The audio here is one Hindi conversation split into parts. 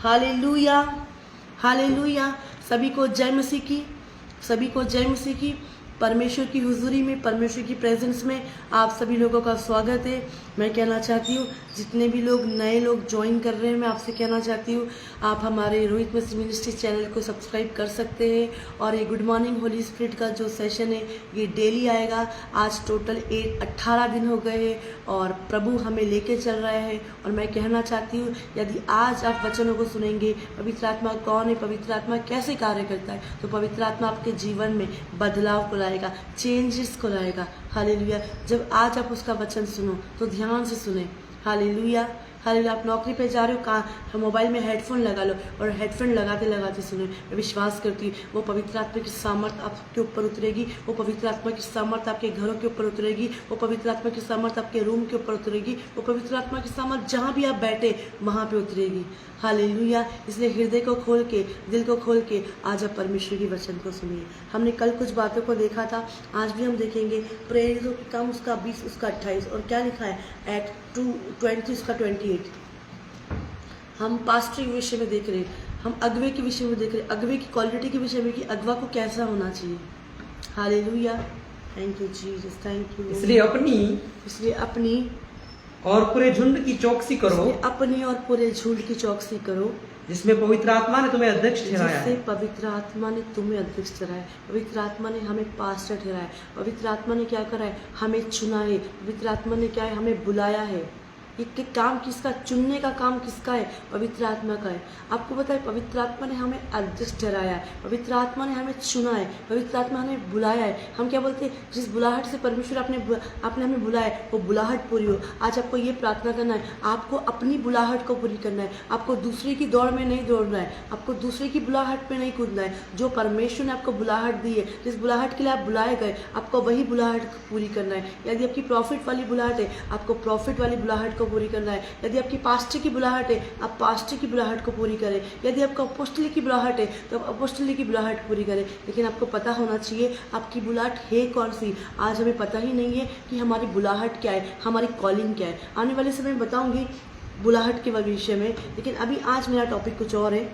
Hallelujah, hallelujah. सभी को जय मसीह की, सभी को जय मसीह की। परमेश्वर की हुजूरी में, परमेश्वर की प्रेजेंस में आप सभी लोगों का स्वागत है। मैं कहना चाहती हूँ जितने भी लोग नए लोग ज्वाइन कर रहे हैं, मैं आपसे कहना चाहती हूँ आप हमारे रोहित मसीह मिनिस्ट्री चैनल को सब्सक्राइब कर सकते हैं। और ये गुड मॉर्निंग होली स्पिरिट का जो सेशन है ये डेली आएगा। आज टोटल 18 दिन हो गए हैं और प्रभु हमें लेके चल रहा है। और मैं कहना चाहती हूँ यदि आज आप वचनों को सुनेंगे, पवित्र आत्मा कौन है, पवित्र आत्मा कैसे कार्य करता है, तो पवित्र आत्मा आपके जीवन में बदलाव को लाएगा, चेंजेस को लाएगा। हालेलुया। जब आज आप उसका वचन सुनो तो ध्यान से सुने। Hallelujah, hallelujah. आप नौकरी पे जा रहे हो, कहाँ मोबाइल में हेडफोन लगा लो और हेडफोन लगाते लगाते सुने। मैं विश्वास करती हूँ वो पवित्र आत्मा की सामर्थ आपके ऊपर उतरेगी, वो पवित्र आत्मा की सामर्थ आपके घरों के ऊपर उतरेगी, वो पवित्र आत्मा की सामर्थ आपके रूम के ऊपर उतरेगी, वो पवित्र आत्मा की सामर्थ जहाँ भी आप बैठे वहाँ पे उतरेगी। हालेलुया। इसलिए हृदय को खोल के, दिल को खोल के आज आप परमेश्वर की वचन को सुनिए। हमने कल कुछ बातों को देखा था, आज भी हम देखेंगे। प्रेरितों के काम उसका 20 उसका 28 और क्या लिखा है एक्ट 2:20 उसका 28। हम पास्टर के विषय में देख रहे हैं, हम अगवे के विषय में देख रहे हैं, अगवे की क्वालिटी के विषय में कि अगवा को कैसा होना चाहिए। Hallelujah. Thank you Jesus, thank you. इसलिए अपनी और पूरे झुंड की चौकसी करो, अपनी और पूरे झुंड की चौकसी करो जिसमें पवित्र आत्मा ने तुम्हें अध्यक्ष ठहराया है। पवित्र आत्मा ने तुम्हें अध्यक्ष ठहराया है, पवित्र आत्मा ने हमें पास्टर ठहराया है, पवित्र आत्मा ने क्या करा है, हमें चुना है, पवित्र आत्मा ने क्या है, हमें बुलाया है। ये काम किसका, चुनने का काम किसका है, पवित्र आत्मा का है। आपको पता है पवित्र आत्मा ने हमें अध्यक्ष ठहराया है, पवित्र आत्मा ने हमें चुना है, पवित्र आत्मा ने हमें बुलाया है। हम क्या बोलते हैं, जिस बुलाहट से परमेश्वर आपने हमें बुलाया है वो बुलाहट पूरी हो। आज आपको ये प्रार्थना करना है, आपको अपनी बुलाहट को पूरी करना है। आपको दूसरे की दौड़ में नहीं दौड़ना है, आपको दूसरे की बुलाहट में नहीं कूदना है। जो परमेश्वर ने आपको बुलाहट दी है, जिस बुलाहट के लिए आप बुलाए गए, आपको वही बुलाहट पूरी करना है। यदि आपकी प्रॉफिट वाली बुलाहट है, आपको प्रॉफिट वाली बुलाहट पूरी करना है। यदि आपकी पास्टर की बुलाहट है, आप पास्टर की बुलाहट को पूरी करें। यदि आपका अपोस्टली की बुलाहट है तो आप अपोस्टली की बुलाहट पूरी करें। लेकिन आपको पता होना चाहिए आपकी बुलाहट है कौन सी। आज हमें पता ही नहीं है कि हमारी बुलाहट क्या है, हमारी कॉलिंग क्या है। आने वाले समय में बताऊंगी बुलाहट के विषय में, लेकिन अभी आज मेरा टॉपिक कुछ और है।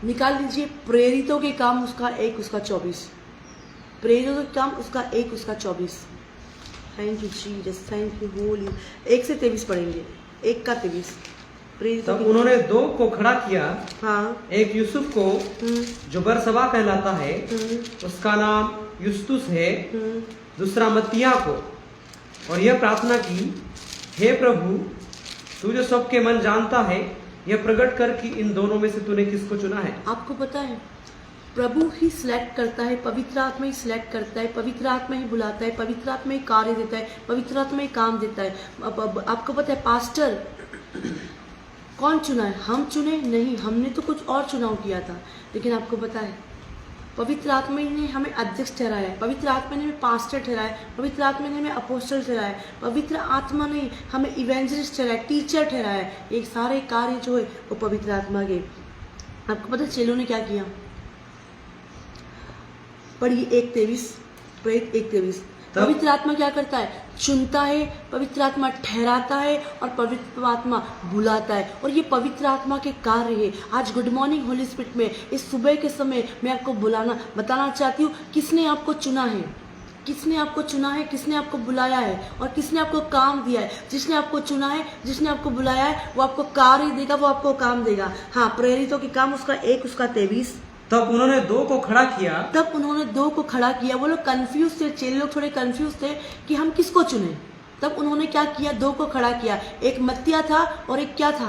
निकाल लीजिए प्रेरितों के काम उसका 1 उसका 24। प्रेरितों के काम उसका 1 उसका 24। Thank you Jesus, thank you Holi. 1 से 23 पढ़ेंगे, 1 का 23। तब उन्होंने 2 को खड़ा किया, हाँ, एक यूसुफ को जो बरसबा कहलाता है, उसका नाम युस्तुस है, दूसरा मत्तिया को, और यह प्रार्थना की, हे प्रभु तू जो सबके मन जानता है, यह प्रकट कर कि इन दोनों में से तूने किसको चुना है। आपको पता है प्रभु ही सिलेक्ट करता है, पवित्र आत्मा ही सिलेक्ट करता है, पवित्र आत्मा ही बुलाता है, पवित्र आत्मा ही कार्य देता है, पवित्र आत्मा ही काम देता है। आपको पता है पास्टर कौन चुना है, हम चुने नहीं, हमने तो कुछ और चुनाव किया था। लेकिन आपको पता है पवित्र आत्मा ने हमें अध्यक्ष ठहराया है, पवित्र आत्मा ने हमें पास्टर ठहराया है, पवित्र आत्मा ने हमें अपोस्टल ठहराया है, पवित्र आत्मा ने हमें इवेंजलिस्ट ठहराया, टीचर ठहराया है। ये सारे कार्य जो है वो पवित्र आत्मा के। आपको पता है चेलों ने क्या किया, पढ़िए 1:23, प्रेरित 1:23। पवित्र आत्मा क्या करता है, चुनता है, पवित्र आत्मा ठहराता है और पवित्र आत्मा बुलाता है। और ये पवित्र आत्मा के कार्य है। आज गुड मॉर्निंग होली स्पिरिट में इस सुबह के समय मैं आपको बताना चाहती हूँ किसने आपको चुना है, किसने आपको चुना है, किसने आपको बुलाया है और किसने आपको काम दिया है। जिसने आपको चुना है, जिसने आपको बुलाया है, वो आपको कार्य देगा, वो आपको काम देगा। हाँ, प्रेरितों के काम उसका 1 उसका 23। तब उन्होंने 2 को खड़ा किया, तब उन्होंने 2 को खड़ा किया। वो लोग कंफ्यूज थे, चेले लोग थोड़े कंफ्यूज थे कि हम किसको चुने। तब उन्होंने क्या किया, 2 को खड़ा किया। एक मत्तिया था और एक क्या था,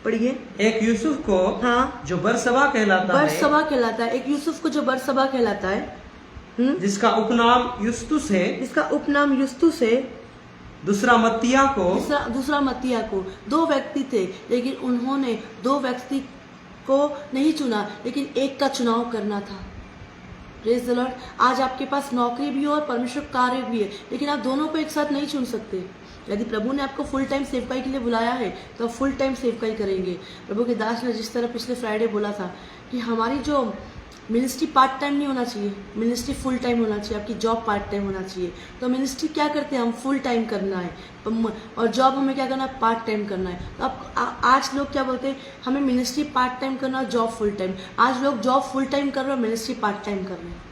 पढ़िए। एक यूसुफ को, हाँ, जो बरसबा कहलाता है, एक यूसुफ को जो बरसबा कहलाता है, जिसका उपनाम युस्तुस है, दूसरा मत्तिया को। 2 व्यक्ति थे, लेकिन उन्होंने 2 व्यक्ति को नहीं चुना, लेकिन एक का चुनाव करना था। Praise the Lord. आज आपके पास नौकरी भी हो और परमेश्वर कार्य भी है, लेकिन आप दोनों को एक साथ नहीं चुन सकते। यदि प्रभु ने आपको फुल टाइम सेवकाई के लिए बुलाया है तो आप फुल टाइम सेवकाई करेंगे। प्रभु के दास ने जिस तरह पिछले फ्राइडे बोला था कि हमारी जो मिनिस्ट्री पार्ट टाइम नहीं होना चाहिए, मिनिस्ट्री फुल टाइम होना चाहिए, आपकी जॉब पार्ट टाइम होना चाहिए। तो मिनिस्ट्री क्या करते हैं, हम फुल टाइम करना है, और जॉब हमें क्या करना है, पार्ट टाइम करना है। तो आप आज लोग क्या बोलते हैं, हमें मिनिस्ट्री पार्ट टाइम करना, जॉब फुल टाइम। आज लोग जॉब फुल टाइम कर रहे हैं, मिनिस्ट्री पार्ट टाइम कर रहे हैं।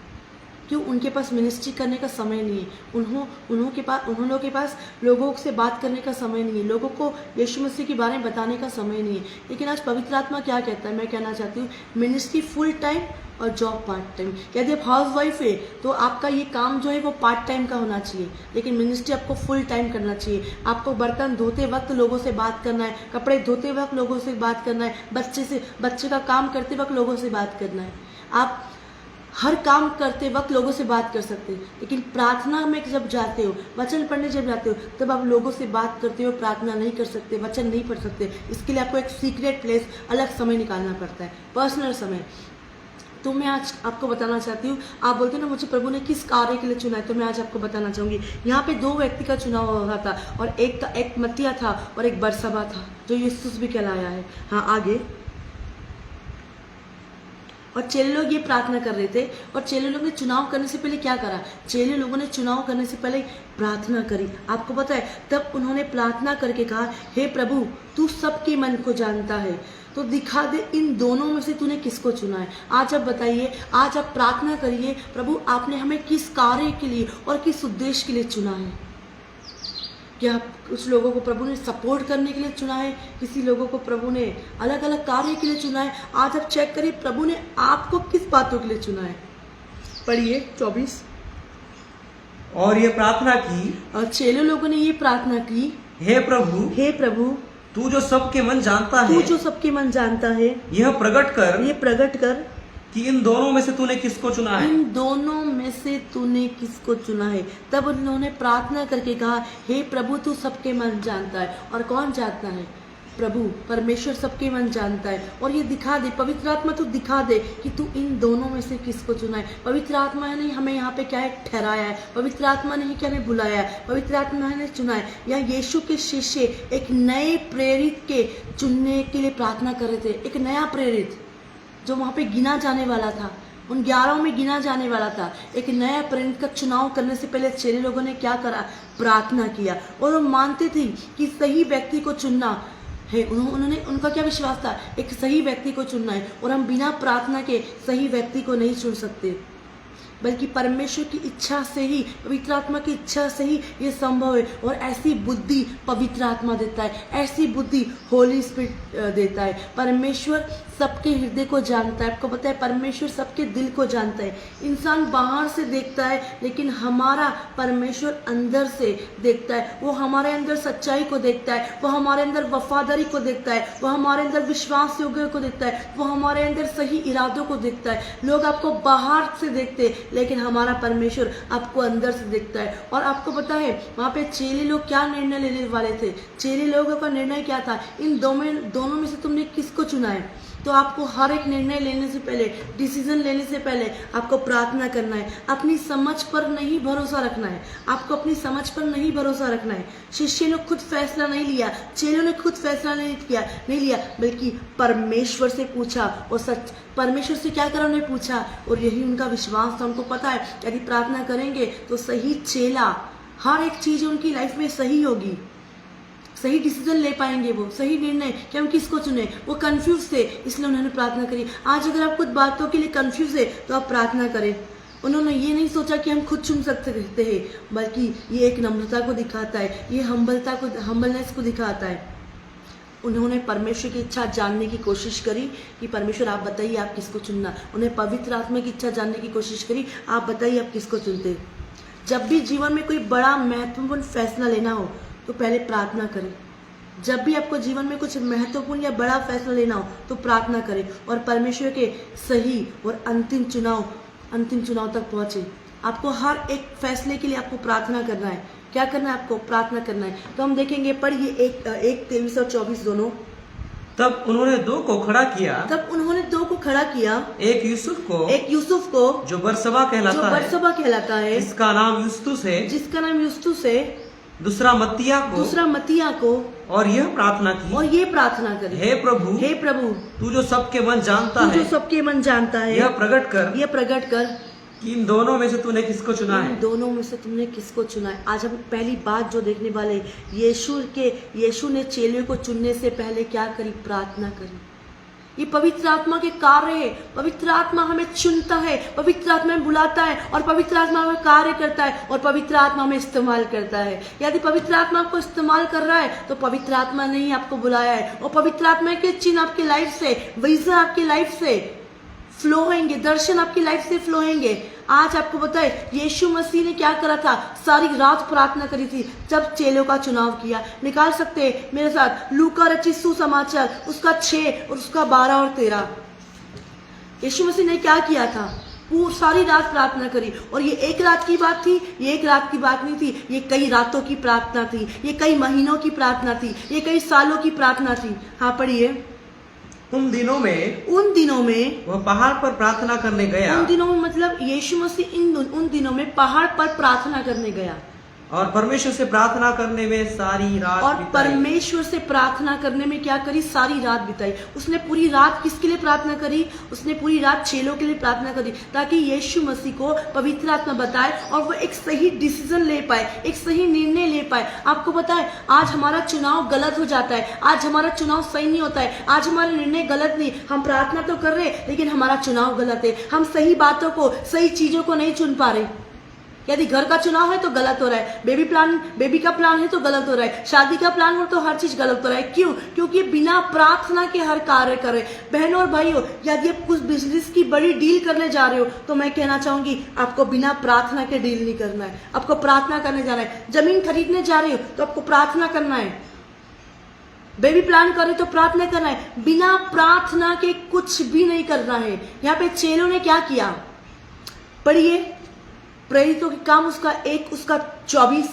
क्यों? उनके पास मिनिस्ट्री करने का समय नहीं है। उन लोगों के पास लोगों से बात करने का समय नहीं है, लोगों को यीशु मसीह के बारे में बताने का समय नहीं है। लेकिन आज पवित्र आत्मा क्या कहता है, मैं कहना चाहती हूँ मिनिस्ट्री फुल टाइम और जॉब पार्ट टाइम। यदि आप हाउस वाइफ है तो आपका ये काम जो है वो पार्ट टाइम का होना चाहिए, लेकिन मिनिस्ट्री आपको फुल टाइम करना चाहिए। आपको बर्तन धोते वक्त लोगों से बात करना है, कपड़े धोते वक्त लोगों से बात करना है, बच्चे का काम करते वक्त लोगों से बात करना है। आप हर काम करते वक्त लोगों से बात कर सकते हैं, लेकिन प्रार्थना में जब जाते हो, वचन पढ़ने जब जाते हो, तब आप लोगों से बात करते हो, प्रार्थना नहीं कर सकते, वचन नहीं पढ़ सकते। इसके लिए आपको एक सीक्रेट प्लेस, अलग समय निकालना पड़ता है, पर्सनल समय। तो मैं आज आपको बताना चाहती हूँ, आप बोलते हो ना मुझे प्रभु ने किस कार्य के लिए चुना है, तो मैं आज आपको बताना चाहूँगी। यहाँ पे 2 व्यक्ति का चुनाव हो रहा था, और एक मत्तिया था और एक बरसबा था, जो यूसुफ भी कहलाया है। हाँ, आगे। और चेले लोग ये प्रार्थना कर रहे थे, और चेले लोग ने चुनाव करने से पहले क्या करा, चेले लोगों ने चुनाव करने से पहले प्रार्थना करी। आपको पता है, तब उन्होंने प्रार्थना करके कहा, हे प्रभु तू सबके मन को जानता है, तो दिखा दे इन दोनों में से तूने किसको चुना है। आज आप बताइए, आज आप प्रार्थना करिए, प्रभु आपने हमें किस कार्य के लिए और किस उद्देश्य के लिए चुना है। क्या कुछ लोगों को प्रभु ने सपोर्ट करने के लिए चुना है, किसी लोगों को प्रभु ने अलग अलग कार्य के लिए चुना है। आज आप चेक करिए प्रभु ने आपको किस बातों के लिए चुना है। पढ़िए 24। और ये प्रार्थना की, और चेले लोगों ने ये प्रार्थना की, हे प्रभु तू जो सबके मन जानता है, तू जो सबके मन जानता है, यह प्रकट कर कि इन दोनों में से तूने किसको चुना है। इन दोनों में से तूने किसको चुना है। तब उन्होंने प्रार्थना करके कहा, हे प्रभु तू सबके मन जानता है। और कौन जानता है? प्रभु परमेश्वर सबके मन जानता है। और ये दिखा दे, पवित्र आत्मा तू दिखा दे कि तू इन दोनों में से किसको चुना है। पवित्र आत्मा ने हमें यहाँ पे क्या है, ठहराया है। पवित्र आत्मा ने क्या हमें बुलाया है, पवित्र आत्मा ने चुना है। या यीशु के शिष्य एक नए प्रेरित के चुनने के लिए प्रार्थना कर रहे थे। एक नया प्रेरित जो वहाँ पे गिना जाने वाला था, उन 11 में गिना जाने वाला था। एक नया प्रेरित का चुनाव करने से पहले चेले लोगों ने क्या करा, प्रार्थना किया। और वो मानते थे कि सही व्यक्ति को चुनना है। उनका क्या विश्वास था, एक सही व्यक्ति को चुनना है। और हम बिना प्रार्थना के सही व्यक्ति को नहीं चुन सकते, बल्कि परमेश्वर की इच्छा से ही, पवित्र आत्मा की इच्छा से ही ये संभव है। और ऐसी बुद्धि पवित्र आत्मा देता है, ऐसी बुद्धि होली स्पिरिट देता है। परमेश्वर सबके हृदय को जानता है। आपको पता है परमेश्वर सबके दिल को जानता है। इंसान बाहर से देखता है, लेकिन हमारा परमेश्वर अंदर से देखता है। वो हमारे अंदर सच्चाई को देखता है, वो हमारे अंदर वफादारी को देखता है, वो हमारे अंदर विश्वास योग्य को देखता है, वो हमारे अंदर सही इरादों को देखता है। लोग आपको बाहर से देखते, लेकिन हमारा परमेश्वर आपको अंदर से देखता है। और आपको पता है वहाँ पे चेले लोग क्या निर्णय लेने वाले थे। चेले लोगों का निर्णय क्या था, इन दोनों में से तुमने किसको चुना है। तो आपको हर एक निर्णय लेने से पहले, डिसीजन लेने से पहले आपको प्रार्थना करना है। अपनी समझ पर नहीं भरोसा रखना है, आपको अपनी समझ पर नहीं भरोसा रखना है। शिष्य ने खुद फैसला नहीं लिया, चेलों ने खुद फैसला नहीं लिया, बल्कि परमेश्वर से पूछा। और सच परमेश्वर से क्या करा, उन्हें पूछा, और यही उनका विश्वास था। उनको पता है यदि प्रार्थना करेंगे तो सही चेला, हर एक चीज उनकी लाइफ में सही होगी, सही डिसीजन ले पाएंगे, वो सही निर्णय कि हम किसको चुने। वो कंफ्यूज थे, इसलिए उन्होंने प्रार्थना करी। आज अगर आप कुछ बातों के लिए कंफ्यूज है तो आप प्रार्थना करें। उन्होंने ये नहीं सोचा कि हम खुद चुन सकते हैं, बल्कि ये एक नम्रता को दिखाता है, ये हम्बलनेस को दिखाता है। उन्होंने परमेश्वर की इच्छा जानने की कोशिश करी कि परमेश्वर आप बताइए आप किसको चुनना। उन्हें पवित्र आत्मा की इच्छा जानने की कोशिश करी, आप बताइए आप किसको चुनते। जब भी जीवन में कोई बड़ा महत्वपूर्ण फैसला लेना हो तो पहले प्रार्थना करें। जब भी आपको जीवन में कुछ महत्वपूर्ण या बड़ा फैसला लेना हो तो प्रार्थना करें, और परमेश्वर के सही और अंतिम चुनाव तक पहुंचे। आपको हर एक फैसले के लिए आपको प्रार्थना करना है। क्या करना है, आपको प्रार्थना करना है। तो हम देखेंगे, पढ़िए 1:23 और 24 दोनों। तब उन्होंने 2 को खड़ा किया, एक यूसुफ को जो बरसबा कहलाता है, जिसका नाम यूस्तुस है, दूसरा मत्तिया को और यह प्रार्थना की, और ये प्रार्थना करी, हे प्रभु तू जो सबके मन जानता है यह प्रकट कर कि इन दोनों में से तूने किसको चुना है। इन दोनों में से तुमने किसको चुना है। आज हम पहली बात जो देखने वाले, यीशु ने चेलों को चुनने से पहले क्या करी? प्रार्थना करी। ये पवित्र आत्मा के कार्य है। पवित्र आत्मा हमें चुनता है, पवित्र आत्मा हमें बुलाता है, और पवित्र आत्मा हमें कार्य करता है, और पवित्र आत्मा हमें इस्तेमाल करता है। यदि पवित्र आत्मा आपको इस्तेमाल कर रहा है तो पवित्र आत्मा ने ही आपको बुलाया है, और पवित्र आत्मा के चिन्ह आपकी लाइफ से, विजन आपकी लाइफ से फ्लो होंगे, दर्शन आपकी लाइफ से फ्लो होंगे। आज आपको बताए यीशु मसीह ने क्या करा था? सारी रात प्रार्थना करी थी जब चेलों का चुनाव किया। निकाल सकते हैं मेरे साथ लूका रचित सुसमाचार उसका 6 और उसका 12 और 13। यीशु मसीह ने क्या किया था? वो सारी रात प्रार्थना करी, और ये एक रात की बात थी, ये एक रात की बात नहीं थी, ये कई रातों की प्रार्थना थी, ये कई महीनों की प्रार्थना थी, ये कई सालों की प्रार्थना थी। हाँ पढ़िए। उन दिनों में वह पहाड़ पर प्रार्थना करने गया। उन दिनों में मतलब यीशु मसीह उन दिनों में पहाड़ पर प्रार्थना करने गया, और परमेश्वर से प्रार्थना करने में सारी रात और बिताई। परमेश्वर से प्रार्थना करने में क्या करी? सारी रात बिताई। उसने पूरी रात किसके लिए प्रार्थना करी? उसने पूरी रात चेलों के लिए प्रार्थना करी, ताकि यीशु मसीह को पवित्र आत्मा बताए और वो एक सही डिसीजन ले पाए, एक सही निर्णय ले पाए। आपको बताए आज हमारा चुनाव गलत हो जाता है, आज हमारा चुनाव सही नहीं होता है, आज हमारा निर्णय गलत नहीं। हम प्रार्थना तो कर रहे लेकिन हमारा चुनाव गलत है। हम सही बातों को, सही चीजों को नहीं चुन पा रहे। यदि घर का चुनाव है तो गलत हो रहा है, बेबी का प्लान है तो गलत हो रहा है, शादी का प्लान हो तो हर चीज गलत हो रहा है। क्यों? क्योंकि बिना प्रार्थना के हर कार्य कर रहे। बहनों और भाइयों, यदि आप कुछ बिजनेस की बड़ी डील करने जा रहे हो तो मैं कहना चाहूंगी आपको बिना प्रार्थना के डील नहीं करना है, आपको प्रार्थना करने जाना है। जमीन खरीदने जा रहे हो तो आपको प्रार्थना करना है, बेबी प्लान कर रहे तो प्रार्थना करना है। बिना प्रार्थना के कुछ भी नहीं करना है। यहाँ पे चेलों ने क्या किया? पढ़िए प्रेरितों के काम उसका 1 उसका 24।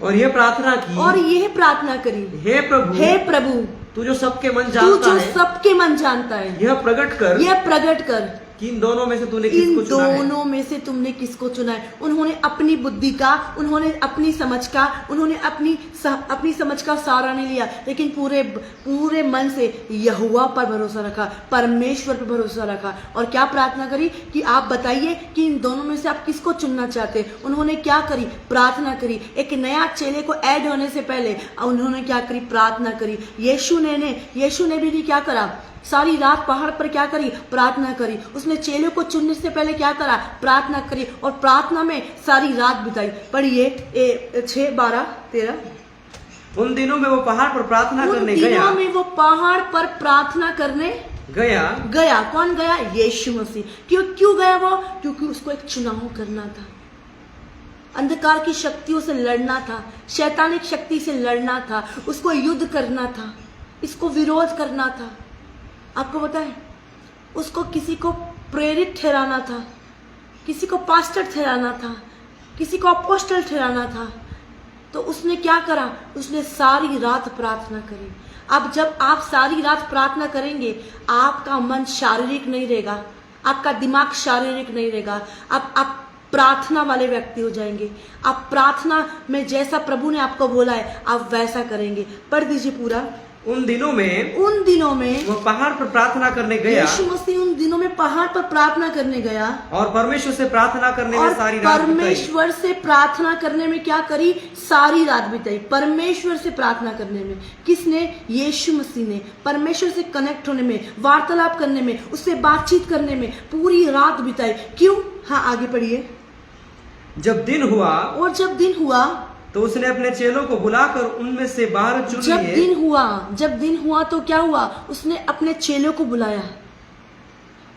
और यह प्रार्थना की, और यह प्रार्थना करी, हे प्रभु तू जो सबके मन जानता है यह प्रकट कर कि इन दोनों में से तुमने किसको चुना है। उन्होंने अपनी बुद्धि का, उन्होंने अपनी समझ का, उन्होंने अपनी समझ का सहारा नहीं लिया, लेकिन पूरे मन से यहोवा पर भरोसा रखा, परमेश्वर पर भरोसा रखा। और क्या प्रार्थना करी कि आप बताइए कि इन दोनों में से आप किसको चुनना चाहते। उन्होंने क्या करी? प्रार्थना करी। एक नया चेले को ऐड होने से पहले उन्होंने क्या करी? प्रार्थना करी। यीशु ने भी क्या करा? सारी रात पहाड़ पर क्या करी? प्रार्थना करी। उसने चेलों को चुनने से पहले क्या करा? प्रार्थना करी, और प्रार्थना में सारी रात बिताई। पढ़िए 6, 12, 13। उन दिनों में वो पहाड़ पर प्रार्थना करने गया। उन दिनों में वो पहाड़ पर प्रार्थना करने गया। कौन गया? यीशु मसीह। क्यों गया वो? क्योंकि उसको एक चुनाव करना था, अंधकार की शक्तियों से लड़ना था, शैतानिक शक्ति से लड़ना था, उसको युद्ध करना था, इसको विरोध करना था। आपको बताए उसको किसी को प्रेरित ठहराना था, किसी को पास्टर ठहराना था, किसी को अपोस्टल ठहराना था। तो उसने क्या करा? उसने सारी रात प्रार्थना करी। अब जब आप सारी रात प्रार्थना करेंगे, आपका मन शारीरिक नहीं रहेगा, आपका दिमाग शारीरिक नहीं रहेगा, आप प्रार्थना वाले व्यक्ति हो जाएंगे। आप प्रार्थना में जैसा प्रभु ने आपको बोला है आप वैसा करेंगे। पढ़ दीजिए पूरा। उन दिनों में वो पहाड़ पर प्रार्थना करने गया। यीशु मसीह उन दिनों में पहाड़ पर प्रार्थना करने गया, और परमेश्वर से प्रार्थना करने में सारी रात बिताई। परमेश्वर से प्रार्थना करने में क्या करी? सारी रात बिताई। परमेश्वर से प्रार्थना करने में किसने? यीशु मसीह ने। परमेश्वर से कनेक्ट होने में, वार्तालाप करने में, उससे बातचीत करने में पूरी रात बिताई। क्यों? हाँ आगे पढ़िए। जब दिन हुआ तो उसने अपने चेलों को बुलाकर उनमें से 12 चुन लिए। जब दिन हुआ तो क्या हुआ? उसने अपने चेलों को बुलाया।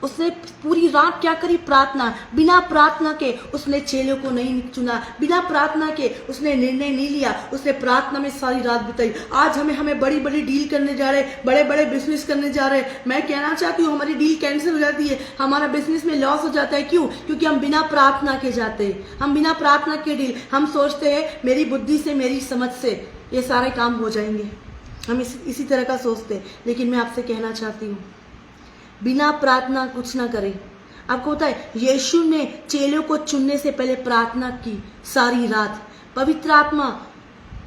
उसने पूरी रात क्या करी? प्रार्थना। बिना प्रार्थना के उसने चेलों को नहीं चुना, बिना प्रार्थना के उसने निर्णय नहीं लिया, उसने प्रार्थना में सारी रात बिताई। आज हमें बड़ी बड़ी डील करने जा रहे, बड़े बड़े बिजनेस करने जा रहे। मैं कहना चाहती हूँ हमारी डील कैंसिल हो जाती है, हमारा बिजनेस में लॉस हो जाता है। क्यों? क्योंकि हम बिना प्रार्थना के जाते हैं, हम बिना प्रार्थना के डील, हम सोचते हैं मेरी बुद्धि से, मेरी समझ से ये सारे काम हो जाएंगे, हम इसी तरह का सोचते हैं। लेकिन मैं आपसे कहना चाहती हूँ बिना प्रार्थना कुछ ना करें। आपको पता है यीशु ने चेलों को चुनने से पहले प्रार्थना की सारी रात। पवित्र आत्मा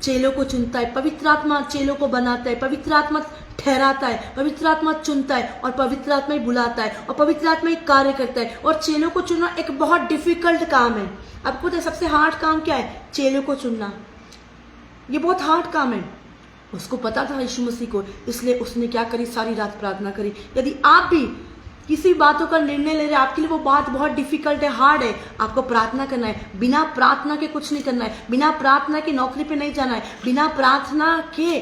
चेलों को चुनता है, पवित्र आत्मा चेलों को बनाता है, पवित्र आत्मा ठहराता है, पवित्र आत्मा चुनता है और पवित्र आत्मा ही बुलाता है और पवित्र आत्मा ही कार्य करता है। और चेलों को चुनना एक बहुत डिफिकल्ट काम है। आपको पता है सबसे हार्ड काम क्या है? चेलों को चुनना। ये बहुत हार्ड काम है। उसको पता था यीशु मसीह को, इसलिए उसने क्या करी? सारी रात प्रार्थना करी। यदि आप भी किसी बातों का निर्णय ले रहे हैं, आपके लिए वो बात बहुत डिफिकल्ट है, हार्ड है, आपको प्रार्थना करना है। बिना प्रार्थना के कुछ नहीं करना है, बिना प्रार्थना के नौकरी पे नहीं जाना है, बिना प्रार्थना के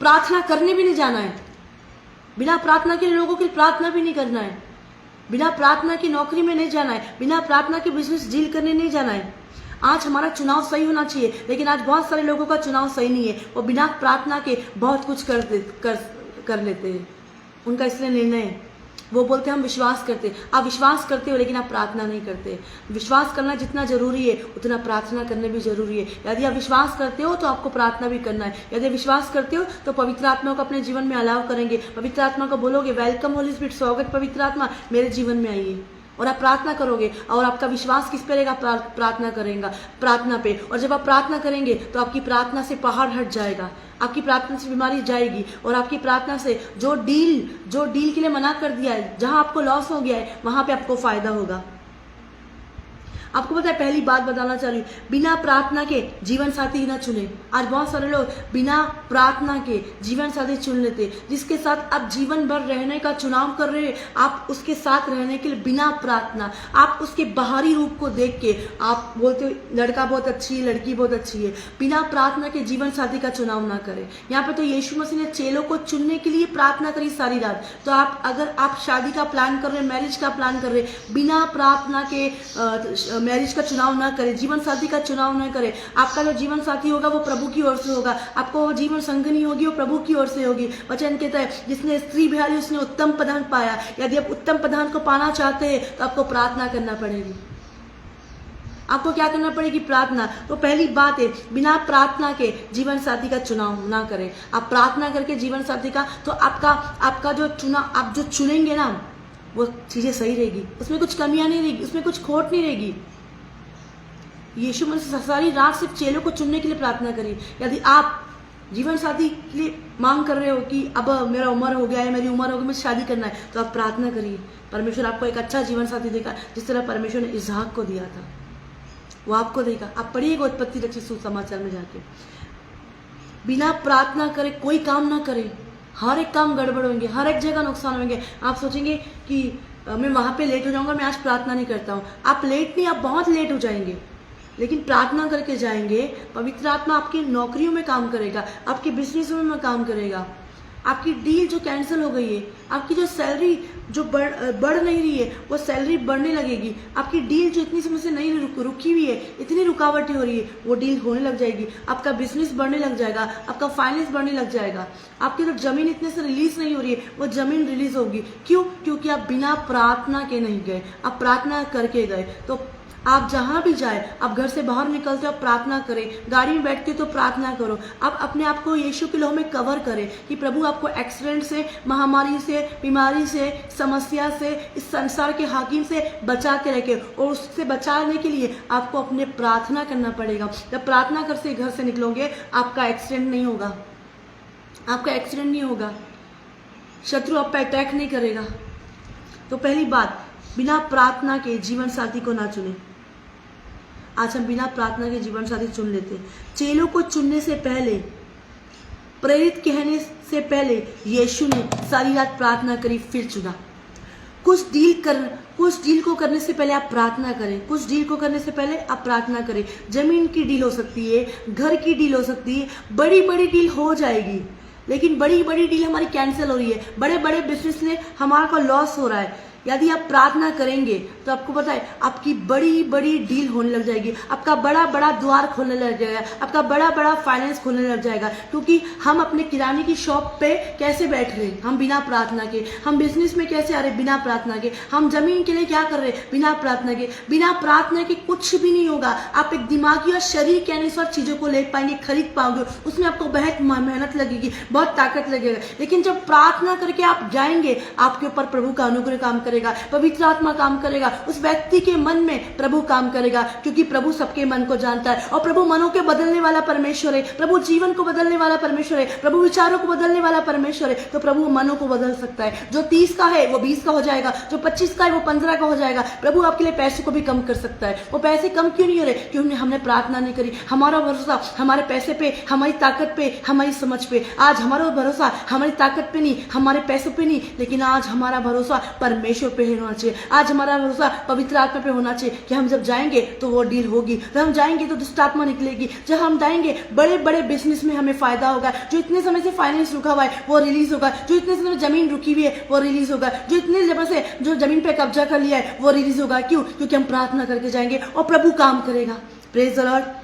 प्रार्थना करने भी नहीं जाना है, बिना प्रार्थना के लोगों की प्रार्थना भी नहीं करना है, बिना प्रार्थना की नौकरी में नहीं जाना है, बिना प्रार्थना के बिजनेस डील करने नहीं जाना है। आज हमारा चुनाव सही होना चाहिए, लेकिन आज बहुत सारे लोगों का चुनाव सही नहीं है। वो बिना प्रार्थना के बहुत कुछ कर लेते हैं। उनका इसलिए निर्णय है, वो बोलते हैं हम विश्वास करते। आप विश्वास करते हो लेकिन आप प्रार्थना नहीं करते। विश्वास करना जितना जरूरी है उतना प्रार्थना करना भी जरूरी है। यदि आप विश्वास करते हो तो आपको प्रार्थना भी करना है। यदि विश्वास करते हो तो पवित्र आत्मा को अपने जीवन में अलाव करेंगे। पवित्र आत्मा को बोलोगे वेलकम होली स्पिरिट, स्वागत पवित्र आत्मा मेरे जीवन में आइए, और आप प्रार्थना करोगे। और आपका विश्वास किस पे रहेगा? प्रार्थना करेगा, प्रार्थना पे। और जब आप प्रार्थना करेंगे तो आपकी प्रार्थना से पहाड़ हट जाएगा, आपकी प्रार्थना से बीमारी जाएगी, और आपकी प्रार्थना से जो डील के लिए मना कर दिया है, जहां आपको लॉस हो गया है, वहां पे आपको फायदा होगा। आपको पता है, पहली बात बताना चाह रही हूँ, बिना प्रार्थना के जीवन साथी ना चुने। आज बहुत सारे लोग बिना प्रार्थना के जीवन साथी चुन लेते, जिसके साथ आप जीवन भर रहने का चुनाव कर रहे हैं। आप उसके साथ रहने के लिए बिना प्रार्थना, आप उसके बाहरी रूप को देख के आप बोलते हो लड़का बहुत अच्छी है, लड़की बहुत अच्छी है। बिना प्रार्थना के जीवन साथी का चुनाव ना करें। यहाँ पे तो यीशु मसीह ने चेलों को चुनने के लिए प्रार्थना करी सारी रात। तो आप अगर आप शादी का प्लान कर रहे हैं, मैरिज का प्लान कर रहे हैं, बिना प्रार्थना के मैरिज का चुनाव ना करें, जीवन साथी का चुनाव ना करें। आपका जो जीवन साथी होगा वो प्रभु की ओर से होगा, आपको वो जीवन संगनी होगी वो प्रभु की ओर से होगी। वचन कहता है जिसने स्त्री बिहारी उसने उत्तम प्रधान पाया। यदि आप उत्तम प्रधान को पाना चाहते हैं तो आपको प्रार्थना करना पड़ेगी। आपको क्या करना पड़ेगी? प्रार्थना। तो पहली बात है, बिना प्रार्थना के जीवन साथी का चुनाव ना करें। आप प्रार्थना करके जीवन साथी का, तो आपका जो चुनाव आप जो चुनेंगे ना वो चीजें सही रहेगी, उसमें कुछ कमियां नहीं रहेगी, उसमें कुछ खोट नहीं रहेगी। यीशु मसीह सारी रात सिर्फ चेलों को चुनने के लिए प्रार्थना करी। यदि आप जीवन साथी के लिए मांग कर रहे हो कि अब मेरा उम्र हो गया है, मेरी उम्र हो गई, मुझे शादी करना है, तो आप प्रार्थना करिए। परमेश्वर आपको एक अच्छा जीवन साथी देगा, जिस तरह परमेश्वर ने इसहाक को दिया था वो आपको देगा। आप पढ़िएगा उत्पत्ति रचित सुसमाचार में जाके। बिना प्रार्थना करे कोई काम ना करें, हर एक काम गड़बड़ होंगे, हर एक जगह नुकसान होंगे। आप सोचेंगे कि मैं वहां पे लेट हो जाऊंगा, मैं आज प्रार्थना नहीं करता हूँ। आप लेट नहीं, आप बहुत लेट हो जाएंगे, लेकिन प्रार्थना करके जाएंगे। पवित्र आत्मा आपकी नौकरियों में काम करेगा, आपके बिजनेस में काम करेगा। आपकी डील जो कैंसिल हो गई है, आपकी जो सैलरी जो बढ़ नहीं रही है वो सैलरी बढ़ने लगेगी। आपकी डील जो इतनी समय से नहीं रुकी हुई है, इतनी रुकावटें हो रही है, वो डील होने लग जाएगी। आपका बिजनेस बढ़ने लग जाएगा, आपका फाइनेंस बढ़ने लग जाएगा। आपकी जो जमीन इतने से रिलीज नहीं हो रही है वो जमीन रिलीज होगी। क्यों? क्योंकि आप बिना प्रार्थना के नहीं गए, आप प्रार्थना करके गए। तो आप जहां भी जाए, आप घर से बाहर निकलते हो प्रार्थना करें, गाड़ी में बैठते हो तो प्रार्थना करो। आप अपने आप को यीशु के लहू में कवर करें कि प्रभु आपको एक्सीडेंट से, महामारी से, बीमारी से, समस्या से, इस संसार के हाकिम से बचा के रखे। और उससे बचाने के लिए आपको अपने प्रार्थना करना पड़ेगा। जब प्रार्थना कर से घर से निकलोगे आपका एक्सीडेंट नहीं होगा, आपका एक्सीडेंट नहीं होगा, शत्रु आप पे अटैक नहीं करेगा। तो पहली बात, बिना प्रार्थना के जीवन साथी को ना चुने। आज हम बिना प्रार्थना के जीवन साथी चुन लेते। चेलों को चुनने से पहले, प्रेरित कहने से पहले यीशु ने सारी रात प्रार्थना करी, फिर चुना। कुछ डील को करने से पहले आप प्रार्थना करें, कुछ डील को करने से पहले आप प्रार्थना करें। जमीन की डील हो सकती है, घर की डील हो सकती है, बड़ी बड़ी डील हो जाएगी, लेकिन बड़ी बड़ी डील हमारी कैंसिल हो रही है, बड़े बड़े बिजनेस में हमारा को लॉस हो रहा है। यदि आप प्रार्थना करेंगे तो आपको पता है आपकी बड़ी बड़ी डील होने लग जाएगी, आपका बड़ा बड़ा द्वार खोलने लग जाएगा, आपका बड़ा बड़ा फाइनेंस खोलने लग जाएगा। क्योंकि हम अपने किराने की शॉप पे कैसे बैठ रहे हैं? हम बिना प्रार्थना के। हम बिजनेस में कैसे आ रहे? बिना प्रार्थना के। हम जमीन के लिए क्या कर रहे हैं? बिना प्रार्थना के। बिना प्रार्थना के कुछ भी नहीं होगा। आप एक दिमागी और शरीर के अनुसार चीजों को ले पाएंगे, खरीद पाओगे, उसमें आपको बहुत मेहनत लगेगी, बहुत ताकत लगेगा। लेकिन जब प्रार्थना करके आप जाएंगे, आपके ऊपर प्रभु का अनुग्रह काम करेगा, पवित्र आत्मा काम करेगा, उस व्यक्ति के मन में प्रभु काम करेगा, क्योंकि प्रभु सबके मन को जानता है और प्रभु मनों के बदलने वाला परमेश्वर है, प्रभु जीवन को बदलने वाला परमेश्वर है, प्रभु विचारों को बदलने वाला परमेश्वर है। तो प्रभु मनों को बदल सकता है। जो 30 का है वो 20 का हो जाएगा, जो 25 का है वो 15 का हो जाएगा। प्रभु आपके लिए पैसे को भी कम कर सकता है। वो पैसे कम क्यों नहीं हो रहे? क्योंकि हमने प्रार्थना नहीं करी। हमारा भरोसा हमारे पैसे पे, हमारी ताकत पे, हमारी समझ पे। आज हमारा भरोसा हमारी ताकत पे नहीं, हमारे पैसों पे नहीं, लेकिन आज हमारा भरोसा परमेश्वर पे होना चाहिए। आज हमारा भरोसा पवित्र आत्मा पे होना चाहिए कि हम जब जाएंगे तो वो डील होगी, जब हम जाएंगे तो दुष्ट आत्मा निकलेगी, जब हम जाएंगे बड़े बड़े बिजनेस में हमें फायदा होगा। जो इतने समय से फाइनेंस रुका हुआ है वो रिलीज होगा, जो इतने समय जमीन रुकी हुई है वो रिलीज होगा, जो इतने जगह से जो जमीन पे कब्जा कर लिया है वो रिलीज होगा। क्यों? क्योंकि हम प्रार्थना करके जाएंगे और प्रभु काम करेगा। Praise the Lord.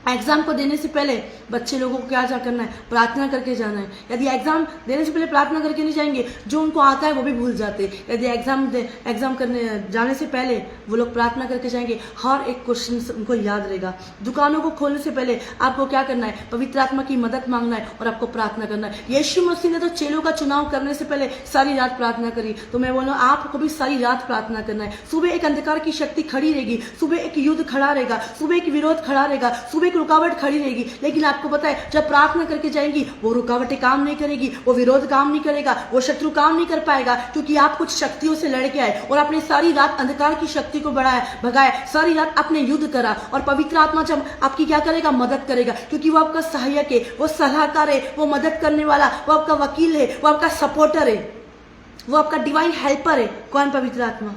एग्जाम को देने से पहले बच्चे लोगों को क्या करना है? प्रार्थना करके जाना है। यदि एग्जाम देने से पहले प्रार्थना करके नहीं जाएंगे, जो उनको आता है वो भी भूल जाते हैं। यदि एग्जाम करने जाने से पहले वो लोग प्रार्थना करके जाएंगे, हर एक क्वेश्चन उनको याद रहेगा। दुकानों को खोलने से पहले आपको क्या करना है? पवित्र आत्मा की मदद मांगना है और आपको प्रार्थना करना है। यीशु मसीह ने तो चेलों का चुनाव करने से पहले सारी रात प्रार्थना करी। तो मैं बोलूँ आपको भी सारी रात प्रार्थना करना है। सुबह एक अंधकार की शक्ति खड़ी रहेगी, सुबह एक युद्ध खड़ा रहेगा, सुबह एक विरोध खड़ा रहेगा, सुबह एक रुकावट खड़ी रहेगी। लेकिन आपको पता है जब प्रार्थना करके जाएंगी वो रुकावटें काम नहीं करेगी, वो विरोध काम नहीं करेगा, वो शत्रु काम नहीं कर पाएगा, क्योंकि आप कुछ शक्तियों से लड़ के आए और आपने सारी रात अंधकार की शक्ति को भगाया, सारी रात आपने युद्ध करा। और पवित्र आत्मा जब आपकी क्या करेगा? मदद करेगा, क्योंकि वो आपका सहायक है, वो सलाहकार है, वो मदद करने वाला, वो आपका वकील है, वो आपका सपोर्टर है, वो आपका डिवाइन हेल्पर है। कौन? पवित्र आत्मा।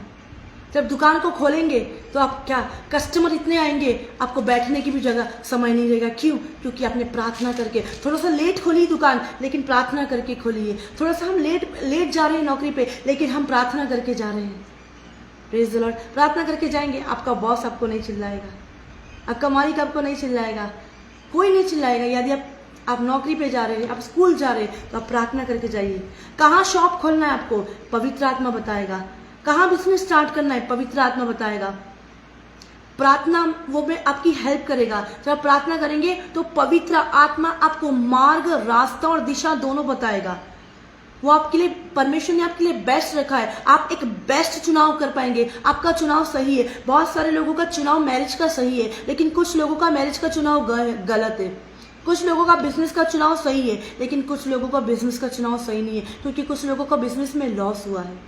जब दुकान को खोलेंगे तो आप क्या, कस्टमर इतने आएंगे आपको बैठने की भी जगह समय नहीं रहेगा। क्यों? क्योंकि आपने प्रार्थना करके, थोड़ा सा लेट खोली दुकान लेकिन प्रार्थना करके खोली है। थोड़ा सा हम लेट जा रहे हैं नौकरी पे लेकिन हम प्रार्थना करके जा रहे हैं। Praise the Lord. प्रार्थना करके जाएंगे, आपका बॉस आपको नहीं चिल्लाएगा, आपका मालिक आपको नहीं चिल्लाएगा, कोई नहीं चिल्लाएगा। यदि आप नौकरी पे जा रहे हैं, आप स्कूल जा रहे हैं तो आप प्रार्थना करके जाइए। कहाँ शॉप खोलना है आपको? पवित्र आत्मा बताएगा। कहाँ बिजनेस स्टार्ट करना है? पवित्र आत्मा बताएगा। प्रार्थना वो में आपकी हेल्प करेगा। जब आप प्रार्थना करेंगे तो पवित्र आत्मा आपको मार्ग, रास्ता और दिशा दोनों बताएगा। वो आपके लिए, परमेश्वर ने आपके लिए बेस्ट रखा है। आप एक बेस्ट चुनाव कर पाएंगे। आपका चुनाव सही है। बहुत सारे लोगों का चुनाव मैरिज का सही है, लेकिन कुछ लोगों का मैरिज का चुनाव गलत है। कुछ लोगों का बिजनेस का चुनाव सही है, लेकिन कुछ लोगों का बिजनेस का चुनाव सही नहीं है, क्योंकि कुछ लोगों का बिजनेस में लॉस हुआ है।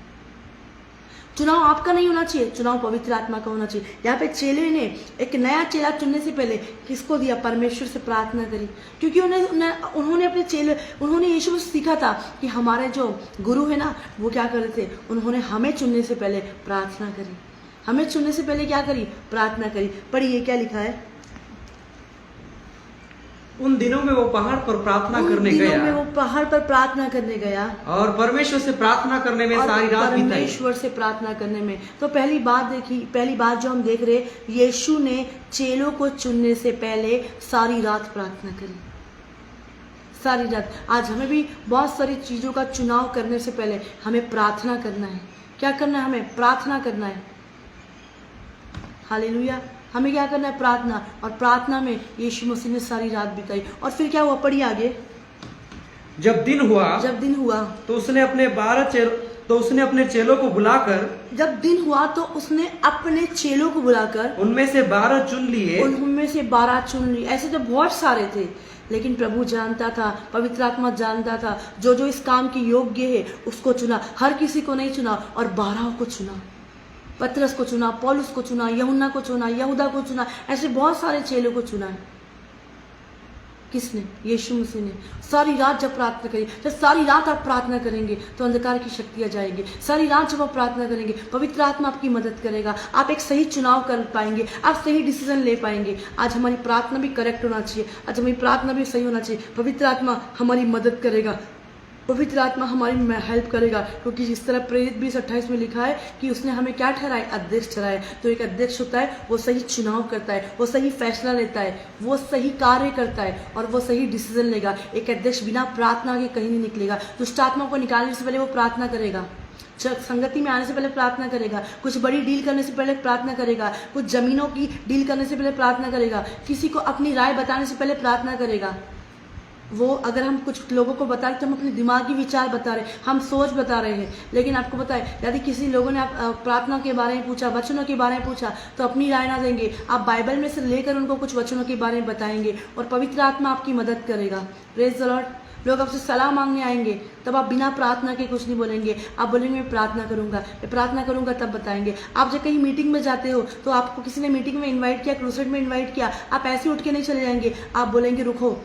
चुनाव आपका नहीं होना चाहिए, चुनाव पवित्र आत्मा का होना चाहिए। यहाँ पे चेले ने एक नया चेला चुनने से पहले किसको दिया? परमेश्वर से प्रार्थना करी, क्योंकि उन्होंने अपने चेले, उन्होंने यीशु से सीखा था कि हमारे जो गुरु है ना वो क्या कर रहे थे, उन्होंने हमें चुनने से पहले प्रार्थना करी। हमें चुनने से पहले क्या करी? प्रार्थना करी। पढ़िए क्या लिखा है। उन दिनों में वो पहाड़ पर प्रार्थना करने गया। उन दिनों में वो पहाड़ पर प्रार्थना करने गया और परमेश्वर से प्रार्थना करने में सारी रात बिताई। परमेश्वर से प्रार्थना करने में। तो पहली बात जो हम देख रहे, यीशु ने चेलों को चुनने से पहले सारी रात प्रार्थना करी। सारी रात। आज हमें भी बहुत सारी चीजों का चुनाव करने से पहले हमें प्रार्थना करना है। क्या करना है? हमें प्रार्थना करना है। हालेलुया। हमें क्या करना है? प्रार्थना। और प्रार्थना में यीशु मसीह ने सारी रात बिताई। और फिर क्या हुआ? पढ़िए आगे। जब दिन हुआ तो उसने अपने चेलों को बुलाकर, जब दिन हुआ तो उसने अपने चेलों को बुलाकर उनमें से 12 चुन लिए। उनमें से 12 चुन लिए। ऐसे तो बहुत सारे थे, लेकिन प्रभु जानता था, पवित्र आत्मा जानता था जो इस काम के योग्य है उसको चुना। हर किसी को नहीं चुना, और 12 को चुना। पतरस को चुना, पौलुस को चुना, यूहन्ना को चुना, यहूदा को चुना, ऐसे बहुत सारे चेलों को चुना है। किसने? यीशु मसीह ने। सारी रात जब प्रार्थना करी, जब सारी रात आप प्रार्थना करेंगे तो अंधकार की शक्तियां जाएंगी। सारी रात जब आप प्रार्थना करेंगे पवित्र आत्मा आपकी मदद करेगा। आप एक सही चुनाव कर पाएंगे, आप सही डिसीजन ले पाएंगे। आज हमारी प्रार्थना भी करेक्ट होना चाहिए, आज हमारी प्रार्थना भी सही होना चाहिए। पवित्र आत्मा हमारी मदद करेगा, पवित्र आत्मा हमारी हेल्प करेगा, क्योंकि जिस तरह प्रेरित 20:28 में लिखा है कि उसने हमें क्या ठहराए? अध्यक्ष ठहराए। तो एक अध्यक्ष होता है, वो सही चुनाव करता है, वो सही फैसला लेता है, वो सही कार्य करता है और वो सही डिसीजन लेगा। एक अध्यक्ष बिना प्रार्थना के कहीं नहीं निकलेगा। दुष्ट आत्मा को निकालने से पहले वो प्रार्थना करेगा, संगति में आने से पहले प्रार्थना करेगा, कुछ बड़ी डील करने से पहले प्रार्थना करेगा, कुछ जमीनों की डील करने से पहले प्रार्थना करेगा, किसी को अपनी राय बताने से पहले प्रार्थना करेगा। वो अगर हम कुछ लोगों को बता रहे तो हम अपने दिमागी विचार बता रहे, हम सोच बता रहे हैं। लेकिन आपको पता है, यदि किसी लोगों ने प्रार्थना के बारे में पूछा, वचनों के बारे में पूछा, तो अपनी राय ना देंगे, आप बाइबल में से लेकर उनको कुछ वचनों के बारे में बताएंगे और पवित्र आत्मा आपकी मदद करेगा। Praise the Lord. लोग आपसे सलाह मांगने आएंगे, तब आप बिना प्रार्थना के कुछ नहीं बोलेंगे, आप बोलेंगे मैं प्रार्थना करूंगा, तब बताएंगे। आप जब कहीं मीटिंग में जाते हो तो आपको किसी ने मीटिंग में इनवाइट किया, क्रूसेड में इनवाइट किया, आप ऐसे उठ के नहीं चले जाएंगे, आप बोलेंगे रुको,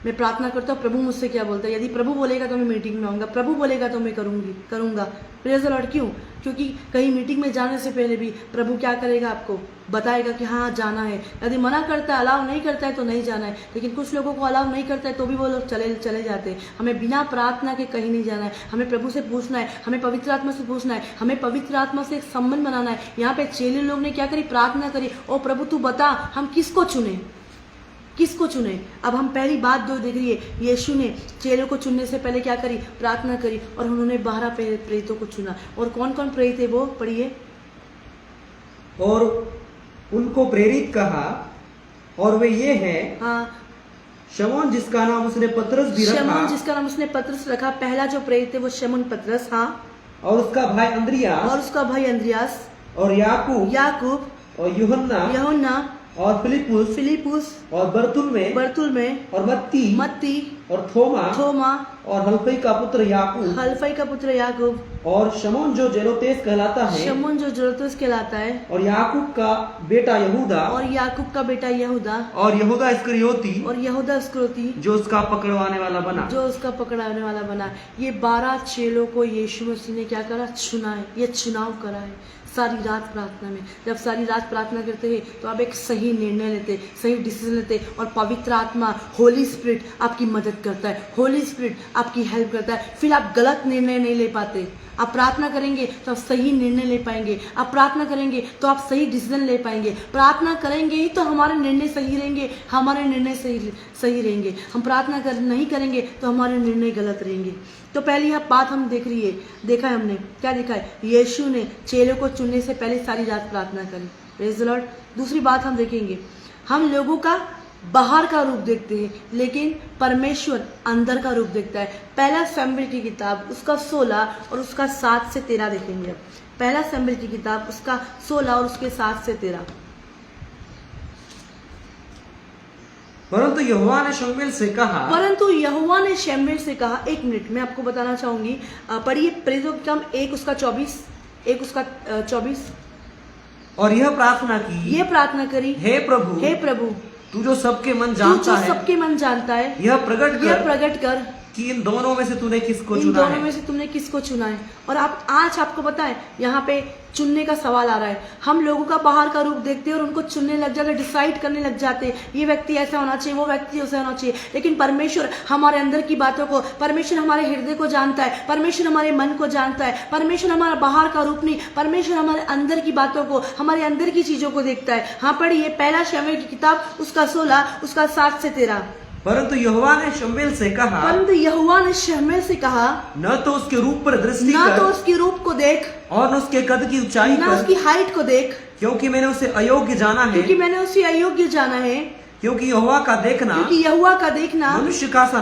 मैं प्रार्थना करता हूँ, प्रभु मुझसे क्या बोलता है, यदि प्रभु बोलेगा तो मैं मीटिंग में आऊँगा, प्रभु बोलेगा तो मैं करूँगा। Praise the Lord. क्यों? क्योंकि कहीं मीटिंग में जाने से पहले भी प्रभु क्या करेगा, आपको बताएगा कि हाँ जाना है। यदि मना करता है, अलाउ नहीं करता है तो नहीं जाना है। लेकिन कुछ लोगों को अलाउ नहीं करता है तो भी वो लोग चले जाते हैं। हमें बिना प्रार्थना के कहीं नहीं जाना है, हमें प्रभु से पूछना है, हमें पवित्र आत्मा से पूछना है, हमें पवित्र आत्मा से एक संबंध बनाना है। यहाँ पे चेले लोग ने क्या करी, प्रार्थना करी, ओ प्रभु तू बता हम किसको चुने। अब हम पहली बात जो देख रही है, यीशु ने चेलों को चुनने से पहले क्या करी, प्रार्थना करी और उन्होंने 12 प्रेरितों को चुना। और कौन कौन प्रेरित है वो पढ़िए। और उनको प्रेरित कहा और वे ये हैं, हाँ, शमौन जिसका नाम उसने पतरस भी रखा, शमौन जिसका नाम उसने पतरस रखा। पहला जो प्रेरित है वो शमौन पतरस, हाँ, और उसका भाई अंद्रियास, और याकूब और यूहन्ना और फिलिपुस और बरतुल्मै और मत्ती और थोमा और हल्फई का पुत्र याकूब और शमौन जो जेलोतेस कहलाता है और याकूब का बेटा यहूदा और यहूदा इस्करियोती जो उसका पकड़वाने वाला बना। ये 12 चेलों को यीशु मसीह ने क्या करा, चुना है। ये चुनाव करा है सारी रात प्रार्थना में। जब सारी रात प्रार्थना करते हैं तो आप एक सही निर्णय लेते, सही डिसीजन लेते और पवित्र आत्मा होली स्पिरिट आपकी मदद करता है, होली स्पिरिट आपकी हेल्प करता है। फिर आप गलत निर्णय नहीं ले पाते। आप प्रार्थना करेंगे तो आप सही निर्णय ले पाएंगे, आप प्रार्थना करेंगे तो आप सही डिसीजन ले पाएंगे। प्रार्थना करेंगे ही तो हमारे निर्णय सही रहेंगे, सही रहेंगे। हम प्रार्थना नहीं करेंगे तो हमारे निर्णय गलत रहेंगे। तो पहली यह बात हम देखा है हमने क्या देखा है, यीशु ने चेलों को चुनने से पहले सारी रात प्रार्थना करी। Praise the Lord. दूसरी बात हम देखेंगे, हम लोगों का बाहर का रूप देखते हैं लेकिन परमेश्वर अंदर का रूप देखता है। पहला शमूएल की किताब उसका 16 और उसका 7 से 13 देखेंगे। अब पहला शमूएल की किताब उसका 16 और उसके 7 से 13। परंतु यहोवा ने शमूएल से कहा, एक मिनट मैं आपको बताना चाहूंगी, पढ़िए प्रेरितों के काम 1 उसका 24। और यह प्रार्थना करी, हे प्रभु तू जो सबके मन जानता है, यह प्रकट कर कि इन दोनों में से तुमने किसको चुना है। और आज आपको पता है यहाँ पे चुनने का सवाल आ रहा है। हम लोगों का बाहर का रूप देखते हैं और उनको चुनने लग जाते, डिसाइड करने लग जाते, ये व्यक्ति ऐसा होना चाहिए, वो व्यक्ति ऐसा होना चाहिए। लेकिन परमेश्वर हमारे अंदर की बातों को, परमेश्वर हमारे हृदय को जानता है, परमेश्वर हमारे मन को जानता है, परमेश्वर हमारा बाहर का रूप नहीं, परमेश्वर हमारे अंदर की बातों को, हमारे अंदर की चीजों को देखता है। हाँ पढ़िए पहला शमूएल की किताब उसका 16 उसका 7 से 13। परंतु यहोवा ने शमूएल से कहा, न तो उसके रूप पर दृष्टि न तो उसके रूप को देख और न उसके कद की ऊंचाई न उसकी हाइट को देख, क्योंकि मैंने उसे अयोग्य जाना है, क्योंकि यहोवा का देखना मनुष्य का सा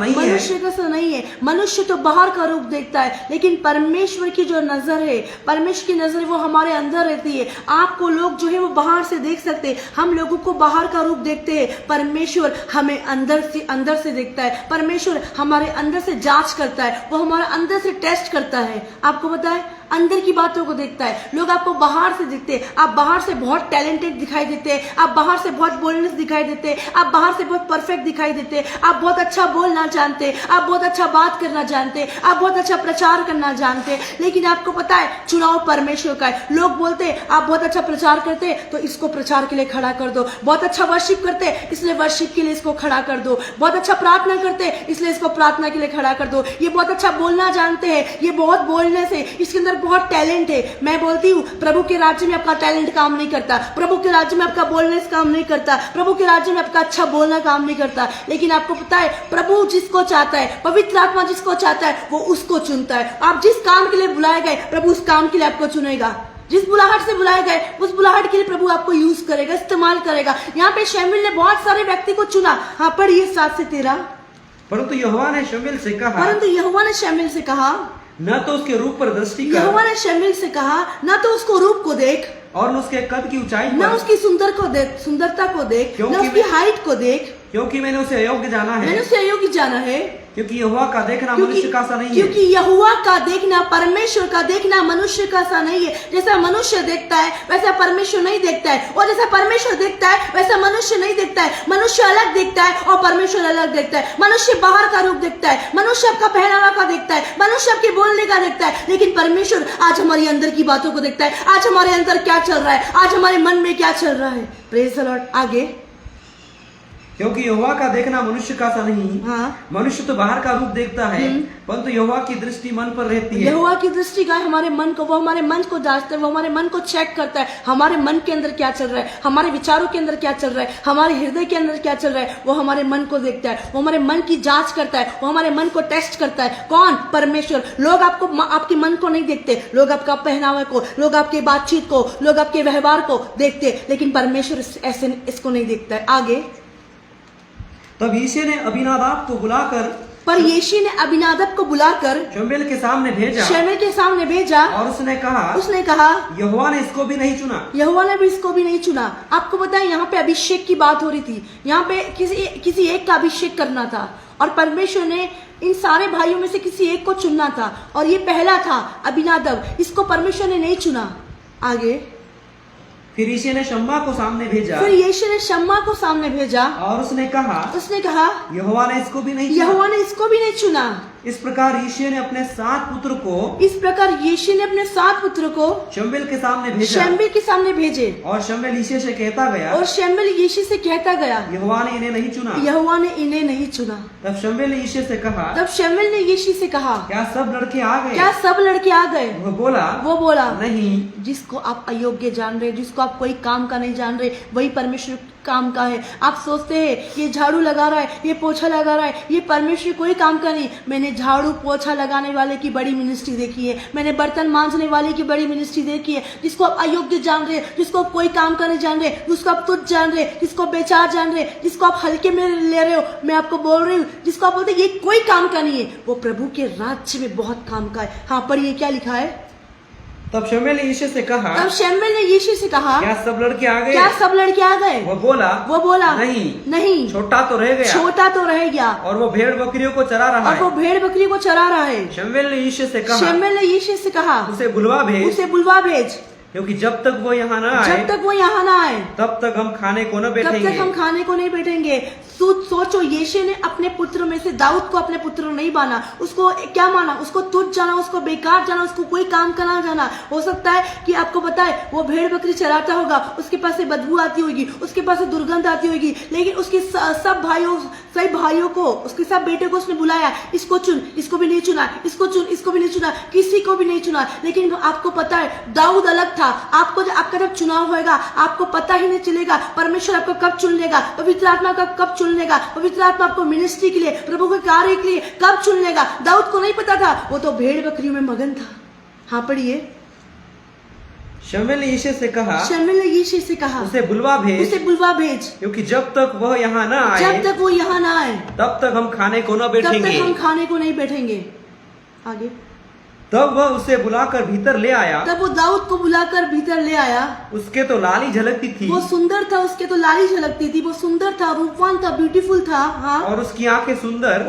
नहीं है। मनुष्य तो बाहर का रूप देखता है लेकिन परमेश्वर की जो नजर है, परमेश्वर की नजर वो हमारे अंदर रहती है। आपको लोग जो है वो बाहर से देख सकते हैं, हम लोगों को बाहर का रूप देखते हैं, परमेश्वर हमें अंदर से देखता है। परमेश्वर हमारे अंदर से जांच करता है, वो हमारे अंदर से टेस्ट करता है। आपको पता है अंदर की बातों को देखता है। लोग आपको बाहर से दिखते हैं, आप बाहर से बहुत टैलेंटेड दिखाई देते हैं, आप बाहर से बहुत बोल्डनेस दिखाई देते हैं, आप बाहर से बहुत परफेक्ट दिखाई देते हैं, आप बहुत अच्छा बोलना जानते हैं, आप बहुत अच्छा बात करना जानते हैं, आप बहुत अच्छा प्रचार करना जानते हैं। लेकिन आपको पता है चुनाव परमेश्वर का है। लोग बोलते हैं आप बहुत अच्छा प्रचार करते हैं तो इसको प्रचार के लिए खड़ा कर दो, बहुत अच्छा वर्शिप करते हैं इसलिए वर्शिप के लिए इसको खड़ा कर दो, बहुत अच्छा प्रार्थना करते हैं इसलिए इसको प्रार्थना के लिए खड़ा कर दो, ये बहुत अच्छा बोलना जानते हैं, ये बहुत बोलने से इसके अंदर बहुत टैलेंट है। मैं बोलती हूँ प्रभु के राज्य में आपका टैलेंट काम नहीं करता, प्रभु के राज्य में आपका बोलने काम नहीं करता, प्रभु के राज्य में आपका अच्छा बोलना काम नहीं करता। लेकिन आपको पता है प्रभु जिसको चाहता है, पवित्र आत्मा जिसको चाहता है वो उसको चुनता है। आप जिस काम के लिए बुलाए गए प्रभु उस काम के लिए आपको चुनेगा, जिस बुलाहट से बुलाए गए उस बुलाहट के लिए प्रभु आपको यूज करेगा, इस्तेमाल करेगा। यहाँ पे शमूएल ने बहुत सारे व्यक्ति को चुना। हाँ पढ़िए 7 से 13। परंतु यहोवा ने शमूएल से कहा, परंतु यहोवा ने शमूएल से कहा, न तो उसके रूप पर दृष्टि कर, यहोवा ने शमूएल से कहा, न तो उसको रूप को देख, और न उसके कद की ऊंचाई न पर, उसकी सुंदरता को देख, न क्योंकि उसकी हाइट को देख, क्योंकि मैंने उसे अयोग्य जाना मैंने है। उसे अयोग्य जाना है। क्योंकि यहोवा का देखना क्योंकि मनुष्य का सा नहीं क्योंकि है। यहोवा का देखना, परमेश्वर का देखना मनुष्य का सा नहीं है। जैसा मनुष्य देखता है वैसा परमेश्वर नहीं देखता है, और जैसा परमेश्वर देखता है वैसा मनुष्य नहीं देखता है। मनुष्य अलग देखता है और परमेश्वर अलग देखता है। मनुष्य बाहर का रूप देखता है, मनुष्य आपका पहनावा का देखता है, मनुष्य आपके बोलने का देखता है, लेकिन परमेश्वर आज हमारी अंदर की बातों को देखता है। आज हमारे अंदर क्या चल रहा है, आज हमारे मन में क्या चल रहा है। Praise the Lord. आगे, क्योंकि यहोवा का देखना मनुष्य का सा नहीं। हाँ, मनुष्य तो बाहर का रूप देखता है, परंतु यहोवा की दृष्टि मन पर रहती है। यहोवा की दृष्टि का हमारे मन को, वो हमारे मन को जांचता है, वो हमारे मन को चेक करता है। हमारे मन के अंदर क्या चल रहा है, हमारे विचारों के अंदर क्या चल रहा है, हमारे हृदय के अंदर क्या चल रहा है, वो हमारे मन को देखता है। वो हमारे मन की जांच करता है, वो हमारे मन को टेस्ट करता है। कौन? परमेश्वर। लोग आपको, आपके मन को नहीं देखते, लोग आपका पहनावे को, लोग आपके बातचीत को, लोग आपके व्यवहार को देखते, लेकिन परमेश्वर ऐसे इसको नहीं देखता है। आगे, तब यिशै ने अबीनादाब को बुलाकर, पर यिशै ने अबीनादाब को बुलाकर शमूएल के सामने भेजा, शमूएल के सामने भेजा, और उसने कहा यहोवा ने इसको भी नहीं चुना। यहोवा ने भी इसको भी नहीं चुना। आपको पता है, यहाँ पे अभिषेक की बात हो रही थी। यहाँ पे किसी एक का अभिषेक करना था, और परमेश्वर ने इन सारे भाइयों में से किसी एक को चुनना था, और ये पहला था अबीनादाब। इसको परमेश्वर ने नहीं चुना। आगे, फिर यिशै ने शम्मा को सामने भेजा, फिर यिशै ने शम्मा को सामने भेजा, और उसने कहा यहोवा ने इसको भी नहीं चुना। यहोवा ने इसको भी नहीं चुना। इस प्रकार यिशै ने अपने 7 पुत्र को, इस प्रकार यिशै ने अपने 7 पुत्र को शमूएल के सामने भेजा, शमूएल के सामने भेजे, और शमूएल यिशै से कहता गया, और शमूएल यिशै से कहता गया, यहोवा ने इन्हें नहीं चुना। यहोवा ने इन्हें नहीं चुना। तब शमूएल ने यिशै से कहा, तब शमूएल ने यिशै से कहा, क्या सब लड़के आ गए? क्या सब लड़के आ गए? वो बोला नहीं। जिसको आप अयोग्य जान रहे, जिसको आप कोई काम का नहीं जान रहे, वही परमेश्वर काम का है। आप सोचते हैं ये झाड़ू लगा रहा है, ये पोछा लगा रहा है, ये परमेश्वर कोई काम का नहीं। मैंने झाड़ू पोछा लगाने वाले की बड़ी मिनिस्ट्री देखी है, मैंने बर्तन मांजने वाले की बड़ी मिनिस्ट्री देखी है। जिसको आप अयोग्य जान रहे, जिसको आप कोई काम का नहीं जान रहे, जिसको आप तुच्छ जान रहे, जिसको बेचार जान रहे, जिसको आप हल्के में ले रहे हो, मैं आपको बोल रही हूँ, जिसको आप बोलते ये कोई काम का नहीं है, वो प्रभु के राज्य में बहुत काम का है। हाँ, पढ़िए क्या लिखा है। तब शमूएल ने यिशै से कहा, क्या सब लड़के आ गए? क्या सब लड़के आ गए? वो बोला नहीं, छोटा तो रह गया, और वो भेड़ बकरियों को चरा रहा है। शमूएल ने यिशै से कहा, उसे बुलवा भेज, क्योंकि जब तक वो यहाँ न आए, तब तक हम खाने को नहीं बैठेंगे। सोचो, यिशै ने अपने पुत्र में से दाऊद को अपने पुत्र नहीं माना, उसको क्या माना? उसको तुच्छ जाना, उसको बेकार जाना, उसको कोई काम का ना जाना। हो सकता है कि आपको पता है वो भेड़ बकरी चराता होगा, उसके पास से बदबू आती होगी, उसके पास से दुर्गंध आती होगी, लेकिन उसके सब भाइयों को, उसके सब बेटे को उसने बुलाया, इसको चुन, इसको भी नहीं चुना, इसको चुन, इसको भी नहीं चुना, किसी को भी नहीं चुना। लेकिन आपको पता है दाऊद अलग था। आपका जब चुनाव होगा आपको पता ही नहीं चलेगा परमेश्वर आपको कब चुन लेगा, पवित्र आत्मा कब चुन लेगा, पवित्र आत्मा आपको मिनिस्ट्री के लिए, प्रभु के कार्य के लिए कब चुन लेगा। दाऊद को नहीं पता था, वो तो भेड़ बकरियों में मगन था। हाँ, पढ़िए। शमूएल ने यिशै से कहा, उसे बुलवा भेज, क्योंकि जब तक वो यहाँ न आए, तब तक हम खाने को नहीं बैठेंगे। आगे, तब वह उसे बुलाकर भीतर ले आया, तब वो दाऊद को बुलाकर भीतर ले आया। उसके तो लाली झलकती थी, वो सुंदर था, उसके तो लाली झलकती थी, वो सुंदर था, रूपवान था, ब्यूटीफुल था। हाँ, और उसकी आंखें सुंदर,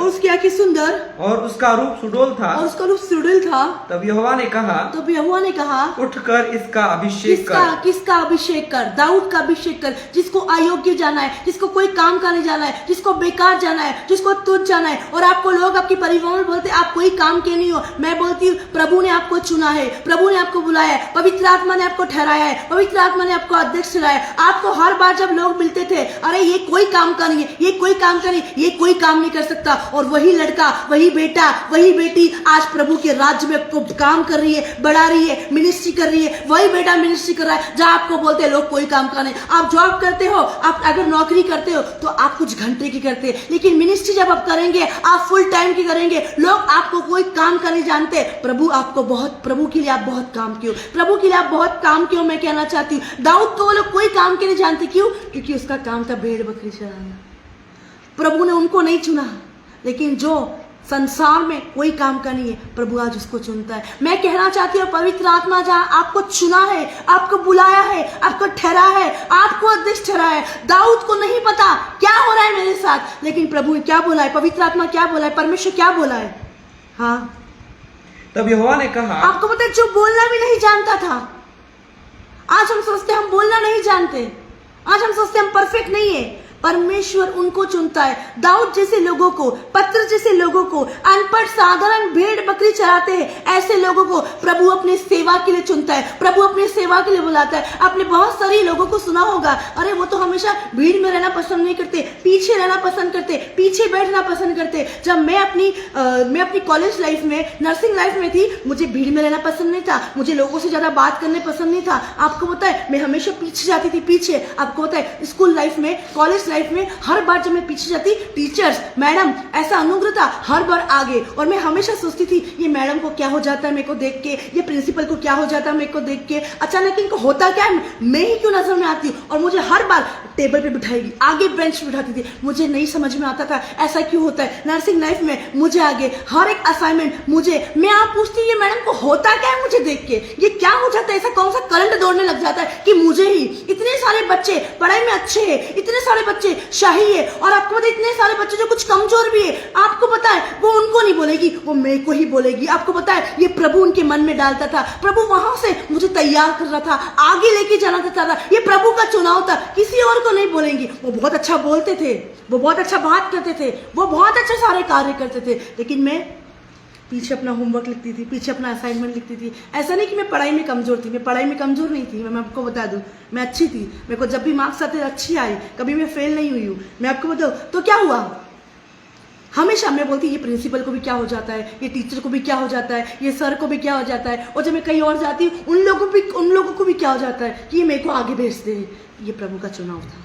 और उसका रूप सुडौल था। तब यहोवा ने कहा, उठकर इसका अभिषेक कर। किसका अभिषेक कर? दाऊद का अभिषेक कर। जिसको अयोग्य जाना है, जिसको कोई काम का नहीं जाना है, जिसको बेकार जाना है, जिसको तुच्छ जाना है। और आपको लोग आपके परिवार में बोलते आप कोई काम के नहीं हो। मैं बोलती हूँ प्रभु ने आपको चुना है, प्रभु ने आपको बुलाया है, पवित्र आत्मा ने आपको ठहराया है, पवित्र आत्मा ने आपको अध्यक्ष चुनाया है। आपको हर बार जब लोग मिलते थे, अरे ये कोई काम का नहीं है, ये कोई काम का नहीं, ये कोई काम नहीं कर सकता, और वही लड़का, वही बेटा, वही बेटी आज प्रभु के राज्य में काम कर रही है, बढ़ा रही है, मिनिस्ट्री कर रही है। वही बेटा मिनिस्ट्री कर रहा है जहाँ आपको बोलते हैं लोग कोई काम का नहीं। आप जॉब करते हो, आप अगर नौकरी करते हो तो आप कुछ घंटे की करते हैं, लेकिन मिनिस्ट्री जब आप करेंगे आप फुल टाइम की करेंगे। लोग आपको कोई काम का नहीं जानते, प्रभु के लिए आप बहुत काम किए, प्रभु के लिए आप बहुत काम किए। मैं कहना चाहती हूँ दाऊद को वो लोग कोई काम के नहीं जानते। क्यों? क्योंकि उसका काम था भेड़ बकरी चराना। प्रभु ने उनको नहीं चुना, लेकिन जो संसार में कोई काम का नहीं है, प्रभु आज उसको चुनता है। मैं कहना चाहती हूँ, पवित्र आत्मा जहाँ आपको चुना है, आपको बुलाया है, आपको ठहरा है, आपको अध्यक्ष ठहरा है। दाऊद को नहीं पता क्या हो रहा है मेरे साथ, लेकिन प्रभु ने क्या बोला है, पवित्र आत्मा क्या बोला है, परमेश्वर क्या बोला है। हाँ, तब यहोवा ने कहा, आपको पता है जो बोलना भी नहीं जानता था, आज हम सोचते हम बोलना नहीं जानते, आज हम सोचते हम परफेक्ट नहीं है। परमेश्वर उनको चुनता है, दाऊद जैसे लोगों को, पत्र जैसे लोगों को, अनपढ़ साधारण भेड़ बकरी चराते हैं ऐसे लोगों को प्रभु अपने सेवा के लिए चुनता है, प्रभु अपने सेवा के लिए बुलाता है। आपने बहुत सारी लोगों को सुना होगा, अरे वो तो हमेशा भीड़ में रहना पसंद नहीं करते, पीछे रहना पसंद करते, पीछे बैठना पसंद करते। जब मैं अपनी कॉलेज लाइफ में, नर्सिंग लाइफ में थी, मुझे भीड़ में रहना पसंद नहीं था, मुझे लोगों से ज्यादा बात करने पसंद नहीं था। आपको पता है मैं हमेशा पीछे जाती थी, पीछे। आपको पता है स्कूल लाइफ में, कॉलेज लाइफ में हर बार जब मैं पीछे जाती, टीचर्स, मैडम, ऐसा अनुग्रह था, हर बार आगे। और मैं हमेशा सोचती थी ये मैडम को क्या हो जाता है मेरे को देख के, ये प्रिंसिपल को क्या हो जाता है मेरे को देख के, अचानक इनको होता क्या है, मैं ही क्यों नजर में आती हूँ। और मुझे हर बार टेबल पे बिठाएगी, आगे बेंच पे बिठाती थी, मुझे नहीं समझ में आता था ऐसा क्यों होता है। नर्सिंग लाइफ में मुझे आगे, हर एक असाइनमेंट मैं आप पूछती ये मैडम को होता क्या है मुझे देख के, ये क्या हो जाता है, ऐसा कौन सा करंट दौड़ने लग जाता है कि मुझे ही। इतने सारे बच्चे पढ़ाई में अच्छे हैं, इतने सारे बच्चे शाही है, और आपको पता है इतने सारे बच्चे जो कुछ कमजोर भी है, आपको पता है वो उनको नहीं बोलेगी, वो मेरे को ही बोलेगी। आपको पता है ये प्रभु उनके मन में डालता था, प्रभु वहां से मुझे तैयार कर रहा था, आगे लेके जाना चाहता था। ये प्रभु का चुनाव था, किसी और को नहीं बोलेंगी। वो बहुत अच्छा बोलते थे, वो बहुत अच्छा बात करते थे, वो बहुत अच्छे सारे कार्य करते थे, लेकिन मैं पीछे अपना होमवर्क लिखती थी, पीछे अपना असाइनमेंट लिखती थी। ऐसा नहीं कि मैं पढ़ाई में कमजोर थी, मैं पढ़ाई में कमजोर नहीं थी, मैं आपको बता दूं, मैं अच्छी थी। मेरे को जब भी मार्क्स आते अच्छी आई, कभी मैं फेल नहीं हुई हूँ। मैं आपको बताऊँ तो क्या हुआ, हमेशा मैं बोलती ये प्रिंसिपल को भी क्या हो जाता है, ये टीचर को भी क्या हो जाता है, ये सर को भी क्या हो जाता है। और जब मैं कहीं और जाती हूँ उन लोगों को भी क्या हो जाता है कि ये मेरे को आगे भेजते हैं। ये प्रभु का चुनाव था।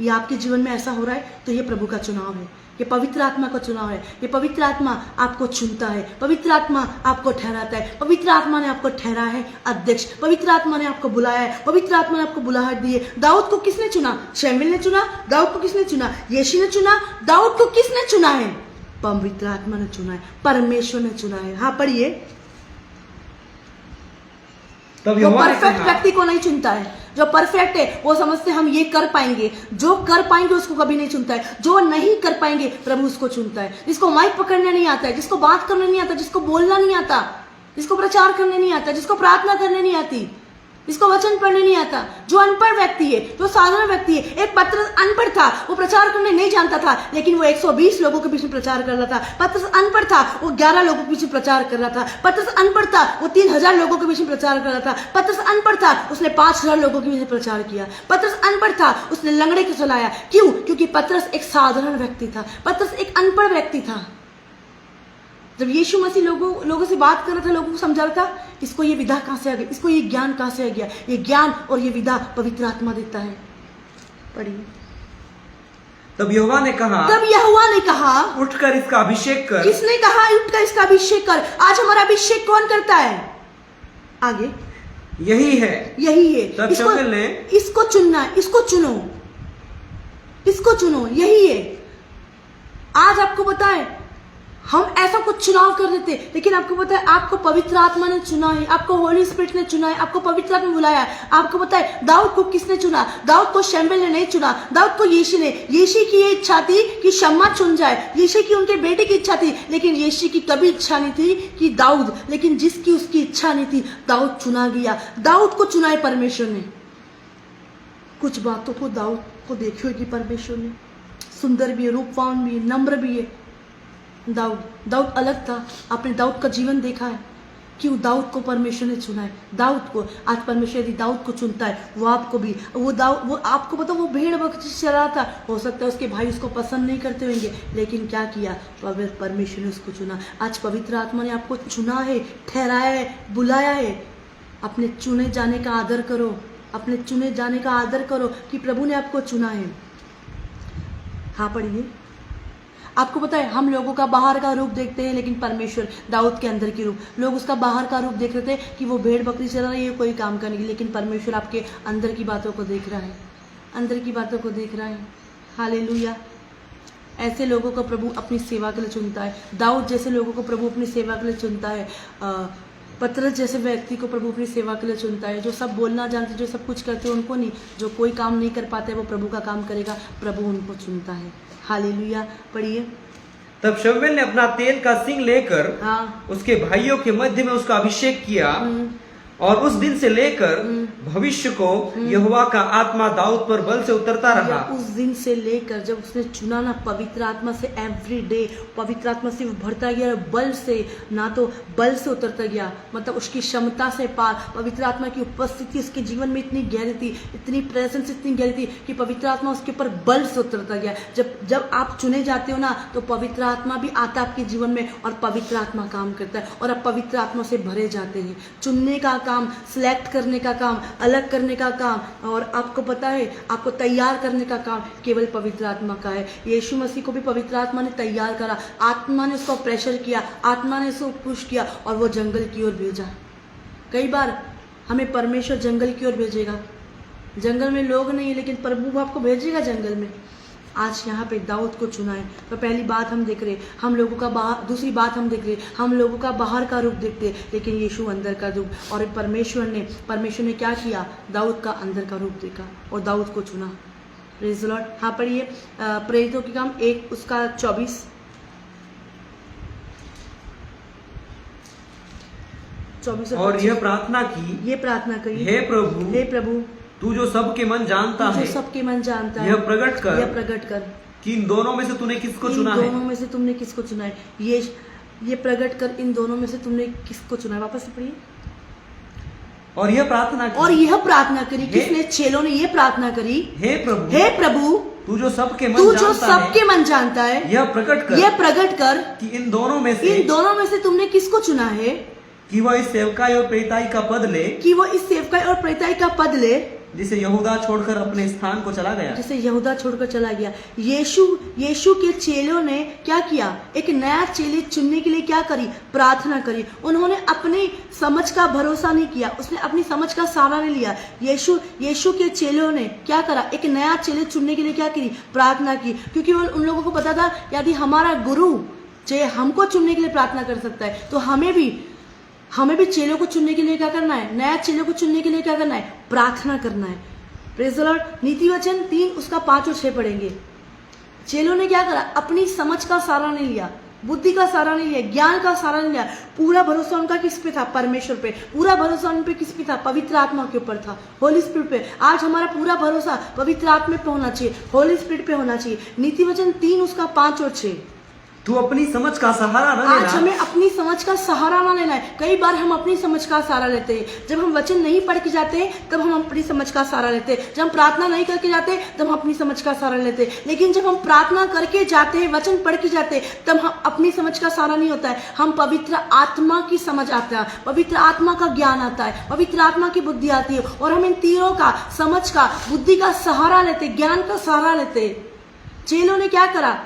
ये आपके जीवन में ऐसा हो रहा है तो ये प्रभु का चुनाव है, ये पवित्र आत्मा का चुनाव है। ये पवित्र आत्मा आपको चुनता है, पवित्र आत्मा आपको ठहराता है, पवित्र आत्मा ने आपको ठहरा है अध्यक्ष, पवित्र आत्मा ने आपको बुलाया है, पवित्र आत्मा ने आपको बुलाहट दी है। दाऊद को किसने चुना, शमूएल ने चुना। दाऊद को किसने चुना, यीशु ने चुना। दाऊद को किसने चुना है, पवित्र आत्मा ने चुना है, परमेश्वर ने चुना है। हाँ पढ़िए, जो परफेक्ट व्यक्ति को नहीं चुनता है, जो परफेक्ट है वो समझते हम ये कर पाएंगे, जो कर पाएंगे उसको कभी नहीं चुनता है, जो नहीं कर पाएंगे प्रभु उसको चुनता है। जिसको माइक पकड़ने नहीं आता है, जिसको बात करने नहीं आता, जिसको बोलना नहीं आता, जिसको प्रचार करने नहीं आता, जिसको प्रार्थना करने नहीं आती, जिसको वचन पढ़ने नहीं आता, जो अनपढ़ व्यक्ति है, जो साधारण व्यक्ति है। एक पत्रस अनपढ़ था, वो प्रचार करने नहीं जानता था, लेकिन वो 120 लोगों के बीच में प्रचार कर रहा था। पत्रस अनपढ़ था, वो 11 लोगों के बीच में प्रचार कर रहा था। पत्रस अनपढ़ था, वो 3000 लोगों के बीच में प्रचार कर रहा था। पत्रस अनपढ़ था, उसने 5000 लोगों के बीच में प्रचार किया। पत्रस अनपढ़ था, उसने लंगड़े को चलाया। क्यों? क्योंकि पत्रस एक साधारण व्यक्ति था, पत्रस एक अनपढ़ व्यक्ति था। जब यीशु मसीह लोगों से बात कर रहा था, लोगों को समझा रहा था, इसको ये विधा कहां से आ गई, इसको ये ज्ञान कहां से आ गया। ये ज्ञान और ये विधा पवित्र आत्मा देता है। पढ़िए, तब यहोवा ने कहा, उठकर इसका अभिषेक कर। किसने कहा उठकर इसका अभिषेक कर? आज हमारा अभिषेक कौन करता है? आगे यही है। तब शमूएल ने, इसको चुनना है, इसको चुनो, यही है। आज आपको पता है हम ऐसा कुछ चुनाव कर देते, लेकिन आपको पता है आपको पवित्र आत्मा ने चुना है, आपको होली स्पिरिट ने चुना है, आपको पवित्र आत्मा ने बुलाया है। आपको पता है दाऊद को किसने चुना? दाऊद को शमूएल ने नहीं चुना, दाऊद को यीशु ने। यीशु की ये इच्छा थी कि शम्मा चुन जाए, यीशु की उनके बेटे की इच्छा थी, लेकिन यीशु की कभी इच्छा नहीं थी कि दाऊद, लेकिन जिसकी उसकी इच्छा नहीं थी दाऊद चुना गया। दाऊद को चुना है परमेश्वर ने। कुछ बातों को दाऊद को देखियो कि परमेश्वर ने, सुंदर भी है, रूपवान भी है, नम्र भी है। दाऊद अलग था। आपने दाऊद का जीवन देखा है, क्यों दाऊद को परमेश्वर ने चुना है। दाऊद को आज परमेश्वर यदि दाऊद को चुनता है, वो आपको भी, वो आपको पता, वो भेड़ बकरी चला था। हो सकता है उसके भाई उसको पसंद नहीं करते होंगे, लेकिन क्या किया, परमेश्वर ने उसको चुना। आज पवित्र आत्मा ने आपको चुना है, ठहराया है, बुलाया है। अपने चुने जाने का आदर करो, अपने चुने जाने का आदर करो कि प्रभु ने आपको चुना है। हाँ पढ़िए, आपको पता है हम लोगों का बाहर का रूप देखते हैं, लेकिन परमेश्वर दाऊद के अंदर की रूप, लोग उसका बाहर का रूप देख रहे थे कि वो भेड़ बकरी चला रही है, कोई काम करने की, लेकिन परमेश्वर आपके अंदर की बातों को देख रहा है, अंदर की बातों को देख रहा है। हालेलुया। ऐसे लोगों को प्रभु अपनी सेवा के लिए चुनता है। दाऊद जैसे लोगों को प्रभु अपनी सेवा के लिए चुनता है। पतरस जैसे व्यक्ति को प्रभु अपनी सेवा के लिए चुनता है। जो सब बोलना जानते, जो सब कुछ करते हैं उनको नहीं, जो कोई काम नहीं कर पाते वो प्रभु का काम करेगा, प्रभु उनको चुनता है। हालेलुया। पढ़िए। तब शमूएल ने अपना तेल का सिंग लेकर उसके भाइयों के मध्य में उसका अभिषेक किया, और उस दिन से लेकर भविष्य को यहोवा का आत्मा दाऊद पर बल से उतरता रहा। उस दिन से लेकर जब उसने चुना ना, पवित्र आत्मा से एवरी डे पवित्र आत्मा से भरता गया, बल से, ना तो बल से उतरता गया, मतलब उसकी क्षमता से पार। पवित्र आत्मा की उपस्थिति उसके जीवन में इतनी गहरी थी, इतनी प्रेजेंस इतनी गहरी थी कि पवित्र आत्मा उसके ऊपर बल से उतरता गया। जब आप चुने जाते हो ना, तो पवित्र आत्मा भी आता आपके जीवन में और पवित्र आत्मा काम करता है और आप पवित्र आत्मा से भरे जाते हैं। चुनने का काम, सिलेक्ट करने का काम, अलग करने का काम, और आपको पता है आपको तैयार करने का काम केवल पवित्र आत्मा का है। यीशु मसीह को भी पवित्र आत्मा ने तैयार करा, आत्मा ने उसको प्रेशर किया, आत्मा ने उसको पुश किया और वो जंगल की ओर भेजा। कई बार हमें परमेश्वर जंगल की ओर भेजेगा, जंगल में लोग नहीं है लेकिन प्रभु आपको भेजेगा जंगल में। आज यहाँ पे दाऊद को चुना है। तो पहली बात हम देख रहे, हम लोगों का बाहर, दूसरी बात हम देख रहे, हम लोगों का बाहर का रूप देखते, लेकिन यीशु अंदर का रूप। और परमेश्वर ने क्या किया, दाऊद का अंदर का रूप देखा और दाऊद को चुना। Praise the Lord. हाँ पढ़िए प्रेरितों के काम 1 उसका 24। और यह प्रार्थना की, हे प्रभु तू जो सबके मन जानता है, सबके मन जानता है, यह प्रकट कर कि इन दोनों में से तूने किसको चुना है। दोनों में से तुमने किसको चुना है, ये प्रकट कर, इन दोनों में से तुमने किसको चुना है। वापस से पढ़िए। और यह प्रार्थना करी, किसने? चेलों ने ये प्रार्थना करी, हे प्रभु तू जो सबके मन जानता है, यह प्रकट कर कि इन दोनों में से तुमने किसको चुना है, कि वह इस सेवकाई और प्रेरिताई का पद ले, जिसे यहूदा छोड़कर अपने स्थान को चला गया। यीशु के चेलों ने क्या किया, एक नया चेले चुनने के लिए क्या करी, प्रार्थना करी। उन्होंने अपनी समझ का भरोसा नहीं किया, उसने अपनी समझ का सहारा नहीं लिया। यीशु के चेलों ने क्या करा, एक नया चेले चुनने के लिए क्या करी, प्रार्थना की। क्योंकि उन लोगों को पता था यदि हमारा गुरु चाहे हमको चुनने के लिए प्रार्थना कर सकता है, तो हमें भी चेलों को चुनने के लिए क्या करना है, नया चेलों को चुनने के लिए क्या करना है, प्रार्थना करना है। Praise the Lord. नीति वचन 3 उसका 5 और 6 पढ़ेंगे। चेलों ने क्या करा, अपनी समझ का सहारा नहीं लिया, बुद्धि का सहारा नहीं लिया, ज्ञान का सहारा नहीं लिया। पूरा भरोसा उनका किस पे था, परमेश्वर पे। पूरा भरोसा उन पे किस पे था, पवित्र आत्मा के ऊपर था, होली स्पिरिट पे। आज हमारा पूरा भरोसा पवित्र आत्मा पे होना चाहिए, होली स्पिरिट पे होना चाहिए। नीति वचन 3 उसका 5 और 6। तू अपनी समझ का सहारा न लेना। आज हमें अपनी समझ का सहारा ना लेना है। कई बार हम अपनी समझ का सहारा लेते हैं। जब हम वचन नहीं पढ़ के जाते हैं तब हम अपनी समझ का सहारा लेते हैं। जब हम प्रार्थना नहीं करके जाते तब हम अपनी समझ का सहारा लेते हैं। लेकिन जब हम प्रार्थना करके जाते हैं, वचन पढ़ के जाते हैं, तब हम अपनी समझ का सहारा नहीं होता है, हम पवित्र आत्मा की समझ आता है, पवित्र आत्मा का ज्ञान आता है, पवित्र आत्मा की बुद्धि आती है, और हम इन तीनों का, समझ का, बुद्धि का सहारा लेते, ज्ञान का सहारा लेते। चेलों ने क्या करा,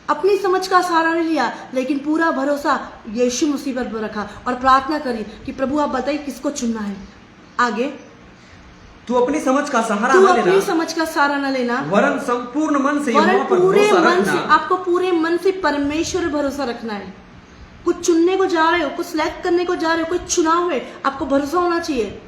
अपनी समझ का सहारा नहीं लिया, लेकिन पूरा भरोसा यीशु मसीह पर रखा और प्रार्थना करी कि प्रभु आप बताइए किसको चुनना है। आगे, तू अपनी समझ का सहारा न लेना, वरन संपूर्ण मन से, आपको पूरे मन से परमेश्वर भरोसा रखना है। कुछ चुनने को जा रहे हो, कुछ सिलेक्ट करने को जा रहे हो, कुछ चुनाव है, आपको भरोसा होना चाहिए।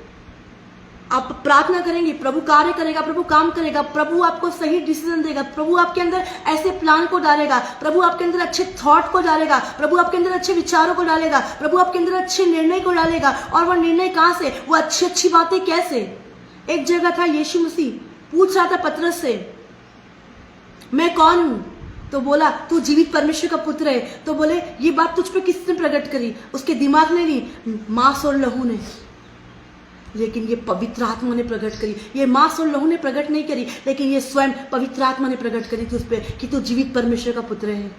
आप प्रार्थना करेंगे, प्रभु कार्य करेगा, प्रभु काम करेगा, प्रभु आपको सही डिसीजन देगा, प्रभु आपके अंदर ऐसे प्लान को डालेगा, प्रभु आपके अंदर अच्छे थॉट को डालेगा, प्रभु आपके अंदर अच्छे विचारों को डालेगा, प्रभु आपके अंदर अच्छे निर्णय को डालेगा। और वह निर्णय कहाँ से, वो अच्छी बातें कैसे। एक जगह था, यीशु मसीह पूछ रहा था पतरस से, मैं कौन हूँ? तो बोला तू जीवित परमेश्वर का पुत्र है। तो बोले ये बात तुझ पे किसने प्रकट करी? उसके दिमाग ने नहीं, मांस और लहू ने, लेकिन ये पवित्र आत्मा ने प्रकट करी। ये मांस और लहू ने प्रकट नहीं करी, लेकिन ये स्वयं पवित्र आत्मा ने प्रकट करी थी उस पर कि तू जीवित परमेश्वर का पुत्र है।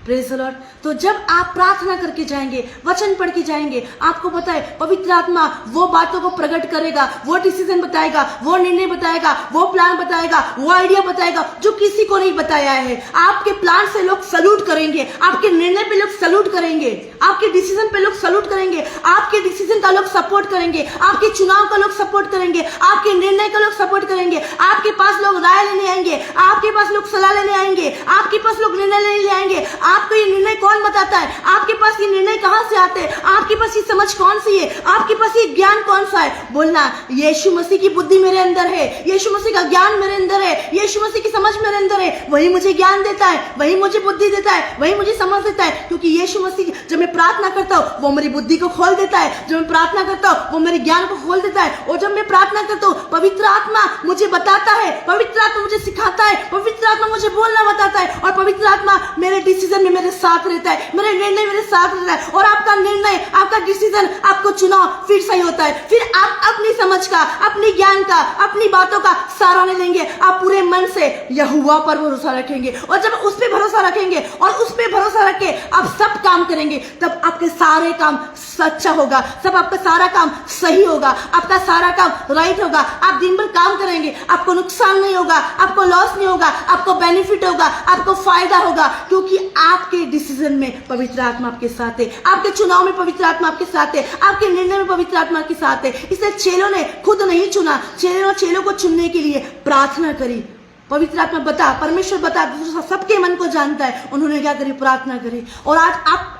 Praise the Lord. तो जब आप प्रार्थना करके जाएंगे, वचन पढ़ के जाएंगे, आपको पता है पवित्र आत्मा वो बातों को प्रकट करेगा, वो डिसीजन बताएगा, वो निर्णय बताएगा, वो प्लान बताएगा, वो आइडिया बताएगा जो किसी को नहीं बताया है। आपके प्लान से लोग सल्यूट करेंगे, आपके निर्णय पे लोग सल्यूट करेंगे, आपके डिसीजन पे लोग सल्यूट करेंगे, आपके डिसीजन का लोग सपोर्ट करेंगे, आपके चुनाव का लोग सपोर्ट करेंगे, आपके निर्णय का लोग सपोर्ट करेंगे, आपके पास लोग राय लेने आएंगे, आपके पास लोग सलाह लेने आएंगे, आपके पास लोग निर्णय लेने आएंगे। आपको ये निर्णय कौन बताता है? आपके पास ये निर्णय कहां से आते हैं? आपके पास ये समझ कौन सी है? आपके पास ये ज्ञान कौन सा है? बोलना यीशु मसीह की बुद्धि मेरे अंदर है, यीशु मसीह का ज्ञान मेरे अंदर है, यीशु मसीह की समझ मेरे अंदर है। वही मुझे ज्ञान देता है, वही मुझे बुद्धि देता है, वही मुझे समझ देता है। क्योंकि यीशु मसीह जब मैं प्रार्थना करता हूँ वो मेरी बुद्धि को खोल देता है, जब मैं प्रार्थना करता हूँ वो मेरे ज्ञान को खोल देता है। और जब मैं प्रार्थना करता हूँ पवित्र आत्मा मुझे बताता है, पवित्र आत्मा मुझे सिखाता है, पवित्र आत्मा मुझे बोलना बताता है, और पवित्र आत्मा मेरे डिसीजन में मेरे साथ रहता है, मेरे निर्णय मेरे साथ रहता है। और आपका निर्णय, आपका डिसीजन, आपको चुनाव फिर सही होता है। फिर आप अपनी समझ का, अपनी ज्ञान का, अपनी बातों का सहारा नहीं लेंगे, आप पूरे मन से यहोवा पर भरोसा रखेंगे। और जब उस पर भरोसा रखेंगे और उस पर भरोसा रख के आप सब काम करेंगे, तब आपके सारे काम सच्चा होगा, सब आपका सारा काम सही होगा, आपका सारा काम राइट होगा। आप दिन भर काम करेंगे, आपको नुकसान नहीं होगा, आपको लॉस नहीं होगा, आपको बेनिफिट होगा, आपको फायदा होगा। क्योंकि आपके डिसीजन में पवित्र आत्मा आपके साथ है, आपके चुनाव में पवित्र आत्मा आपके साथ है, आपके निर्णय में पवित्र आत्मा के साथ है। इसलिए चेलों ने खुद नहीं चुना, चेलों को चुनने के लिए प्रार्थना करी। पवित्र आत्मा बता, परमेश्वर बता, सबके मन को जानता है। उन्होंने क्या करी? प्रार्थना करी। और आज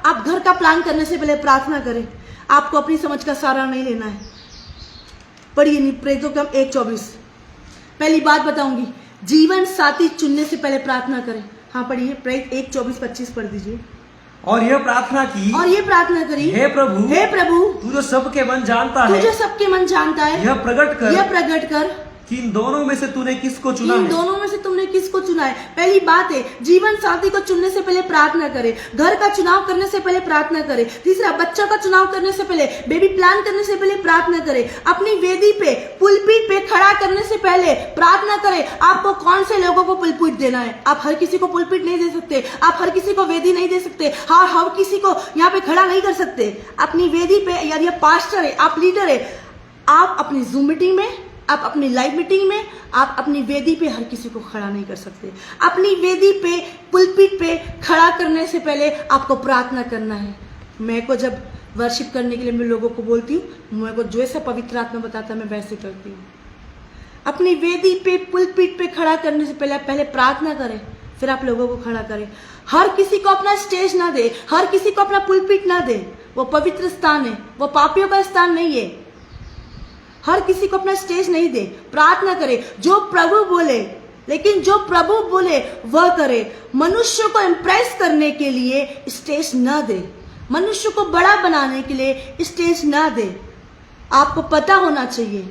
आप घर का प्लान करने से पहले प्रार्थना करें। आपको अपनी समझ का सहारा नहीं लेना है। पढ़िए प्रेरितों के 1:24। पहली बात बताऊंगी, जीवन साथी चुनने से पहले प्रार्थना करें। हाँ पढ़िए, प्रेरित 1:24-25 पढ़ दीजिए। और यह प्रार्थना की, और ये प्रार्थना करी, हे प्रभु, हे प्रभु, तू जो सबके मन जानता है, तू जो सबके मन जानता है, यह प्रकट कर कि इन दोनों में से तूने किसको चुना है। इन दोनों में से तुमने किसको चुना है? पहली बात है, जीवन साथी को चुनने से पहले प्रार्थना करें। घर का चुनाव करने से पहले प्रार्थना करें। तीसरा, बच्चा का चुनाव करने से पहले, बेबी प्लान करने से पहले प्रार्थना करें। अपनी वेदी पे, पुलपीट पे खड़ा करने से पहले प्रार्थना करें। आपको कौन से लोगों को पुलपीट देना है? आप हर किसी को पुलपीट नहीं दे सकते, आप हर किसी को वेदी नहीं दे सकते, हाँ हर किसी को यहाँ पे खड़ा नहीं कर सकते। अपनी वेदी पे, यार ये पास्टर है, आप लीडर है, आप अपनी जूम मीटिंग में, आप अपनी लाइव मीटिंग में, आप अपनी वेदी पे हर किसी को खड़ा नहीं कर सकते। अपनी वेदी पे, पुलपीट पे खड़ा करने से पहले आपको प्रार्थना करना है। मैं को जब वर्शिप करने के लिए मैं लोगों को बोलती हूँ, मेरे को जैसा पवित्र आत्मा बताता है मैं वैसे करती हूँ। अपनी वेदी पे, पुलपीट पे खड़ा करने से पहले प्रार्थना करें, फिर आप लोगों को खड़ा करें। हर किसी को अपना स्टेज ना दे, हर किसी को अपना पुलपीट ना दे। वो पवित्र स्थान है, वो पापियों का स्थान नहीं है। हर किसी को अपना स्टेज नहीं दे। प्रार्थना करे, जो प्रभु बोले, लेकिन जो प्रभु बोले वह करे। मनुष्य को इम्प्रेस करने के लिए स्टेज ना दे, मनुष्य को बड़ा बनाने के लिए स्टेज ना दे। आपको पता होना चाहिए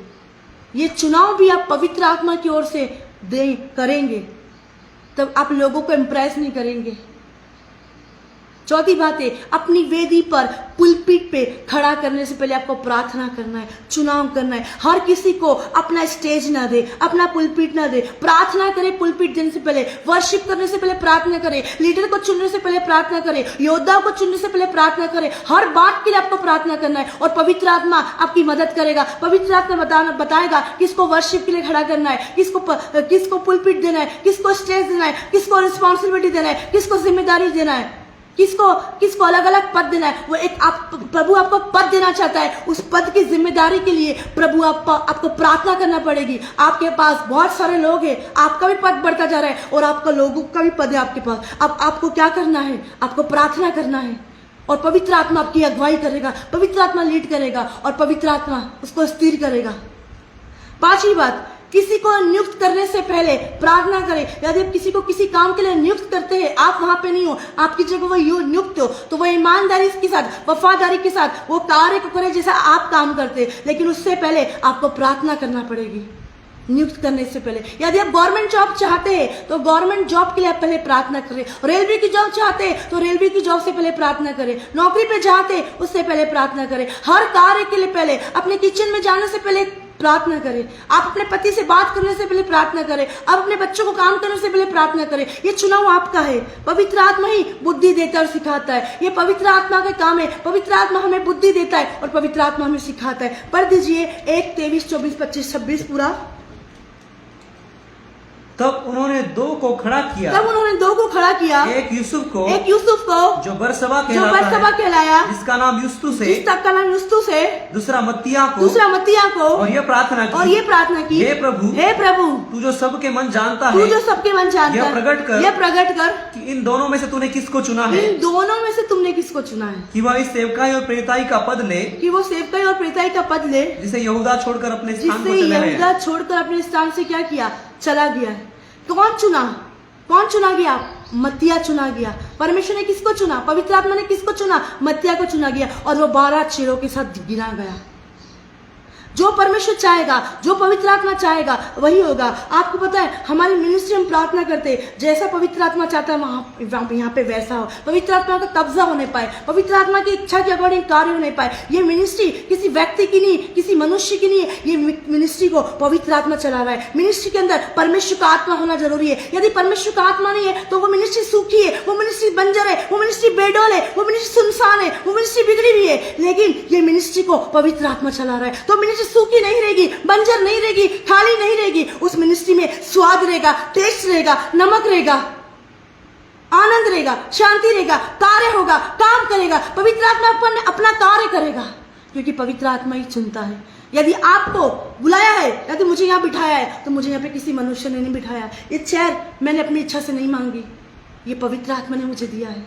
ये चुनाव भी आप पवित्र आत्मा की ओर से करेंगे, तब आप लोगों को इम्प्रेस नहीं करेंगे। चौथी बात है, अपनी वेदी पर, पुलपीट पे खड़ा करने से पहले आपको प्रार्थना करना है, चुनाव करना है। हर किसी को अपना स्टेज ना दे, अपना पुलपीट ना दे। प्रार्थना करे पुलपीट देने से पहले, वर्शिप करने से पहले प्रार्थना करे, लीडर को चुनने से पहले प्रार्थना करे, योद्धा को चुनने से पहले प्रार्थना करे। हर बात के लिए आपको प्रार्थना करना है और पवित्र आत्मा आपकी मदद करेगा। पवित्र आत्मा बताएगा किसको वर्शिप के लिए खड़ा करना है, किसको पुलपीट देना है, किसको स्टेज देना है, किसको रिस्पॉन्सिबिलिटी देना है, किसको जिम्मेदारी देना है, किसको अलग अलग पद देना है। वो एक प्रभु आपको पद देना चाहता है। उस पद की जिम्मेदारी के लिए प्रभु आपको प्रार्थना करना पड़ेगी। आपके पास बहुत सारे लोग हैं, आपका भी पद बढ़ता जा रहा है और आपका लोगों का भी पद है आपके पास। अब आपको क्या करना है? आपको प्रार्थना करना है और पवित्र आत्मा आपकी अगुवाई करेगा, पवित्र आत्मा लीड करेगा और पवित्र आत्मा उसको स्थिर करेगा। पांचवी बात, किसी को नियुक्त करने से पहले प्रार्थना करें। यदि आप किसी को किसी काम के लिए नियुक्त करते हैं, आप वहां पे नहीं हो, आपकी जगह वो नियुक्त हो, तो वो ईमानदारी के साथ, वफादारी के साथ वो कार्य को करे जैसा आप काम करते हैं। लेकिन उससे पहले आपको प्रार्थना करना पड़ेगी नियुक्त करने से पहले। यदि आप गवर्नमेंट जॉब चाहते हैं तो गवर्नमेंट जॉब के लिए आप पहले प्रार्थना करें। रेलवे की जॉब चाहते हैं तो रेलवे की जॉब से पहले प्रार्थना करें। नौकरी पे चाहते उससे पहले प्रार्थना करें। हर कार्य के लिए पहले, अपने किचन में जाने से पहले प्रार्थना करें। आप अपने पति से बात करने से पहले प्रार्थना करें। आप अपने बच्चों को काम करने से पहले प्रार्थना करें। ये चुनाव आपका है। पवित्र आत्मा ही बुद्धि देता है और सिखाता है। ये पवित्र आत्मा का काम है। पवित्र आत्मा हमें बुद्धि देता है और पवित्र आत्मा हमें सिखाता है। पढ़ दीजिए 1, 23, 24, 25, 26 पूरा। तब उन्होंने दो को खड़ा किया, एक यूसुफ को, जो बरसबा कहलाया, जिसका नाम युस्तुस है, दूसरा मत्तिया को, और ये प्रार्थना की, हे प्रभु तू जो सबके मन जानता है, यह प्रकट कर कि इन दोनों में से तूने किसको चुना है, कि वह इस सेवकाई और प्रेरिताई का पद ले, जिसे यहूदा छोड़कर अपने स्थान से क्या किया, चला गया है। कौन चुना गया? मत्तिया चुना गया। परमेश्वर ने किसको चुना? पवित्र आत्मा ने किसको चुना? मत्तिया को चुना गया और वो 12 चेलों के साथ गिना गया। जो परमेश्वर चाहेगा, जो पवित्र आत्मा चाहेगा वही होगा। आपको पता है हमारी मिनिस्ट्री हम प्रार्थना करते हैं जैसा पवित्र आत्मा चाहता है वहां यहाँ पे वैसा हो, पवित्र आत्मा का कब्जा होने पाए, पवित्र आत्मा की इच्छा के अकॉर्डिंग कार्य होने पाए। ये मिनिस्ट्री किसी व्यक्ति की नहीं, किसी मनुष्य की नहीं है। ये मिनिस्ट्री को पवित्र आत्मा चला रहा है। मिनिस्ट्री के अंदर परमेश्वर का आत्मा होना जरूरी है। यदि परमेश्वर का आत्मा नहीं है तो वो मिनिस्ट्री सूखी है, वो मिनिस्ट्री बंजर है, वो मिनिस्ट्री बेडौल है, वो मिनिस्ट्री सुनसान है, वो मिनिस्ट्री बिगड़ी हुई है। लेकिन ये मिनिस्ट्री को पवित्र आत्मा चला रहा है तो मिनिस्ट्री सूखी नहीं रहेगी, बंजर नहीं रहेगी, खाली नहीं रहेगी। उस मिनिस्ट्री में स्वाद रहेगा, टेस्ट रहेगा, नमक रहेगा, आनंद रहेगा, शांति रहेगा, कार्य होगा, काम करेगा। पवित्र आत्मा अपना कार्य करेगा क्योंकि पवित्र आत्मा ही चुनता है। यदि आपको बुलाया है, यदि मुझे यहाँ बिठाया है तो मुझे यहाँ पे किसी मनुष्य ने नहीं बिठाया। ये चेयर मैंने अपनी इच्छा से नहीं मांगी, ये पवित्र आत्मा ने मुझे दिया है।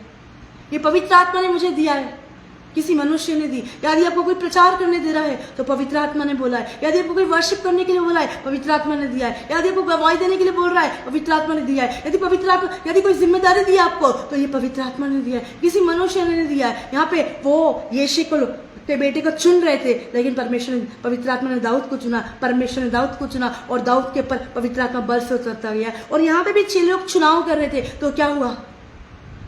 ये पवित्र आत्मा ने मुझे दिया है, किसी मनुष्य ने दी। यदि आपको कोई प्रचार करने दे रहा है तो पवित्र आत्मा ने बोला है। यदि आपको कोई वर्शिप करने के लिए बोला है, पवित्र आत्मा ने दिया है। यदि आपको गवाही देने के लिए बोल रहा है, पवित्र आत्मा ने दिया है। यदि कोई जिम्मेदारी दी आपको तो ये पवित्र आत्मा ने दिया है, किसी मनुष्य ने नहीं दिया है। यहाँ पे वो यीशु के बेटे को चुन रहे थे लेकिन पवित्र आत्मा ने दाऊद को चुना, परमेश्वर ने दाऊद को चुना और दाऊद के ऊपर पवित्र आत्मा बल से उतरता गया। और यहाँ पे भी 6 लोग चुनाव कर रहे थे तो क्या हुआ?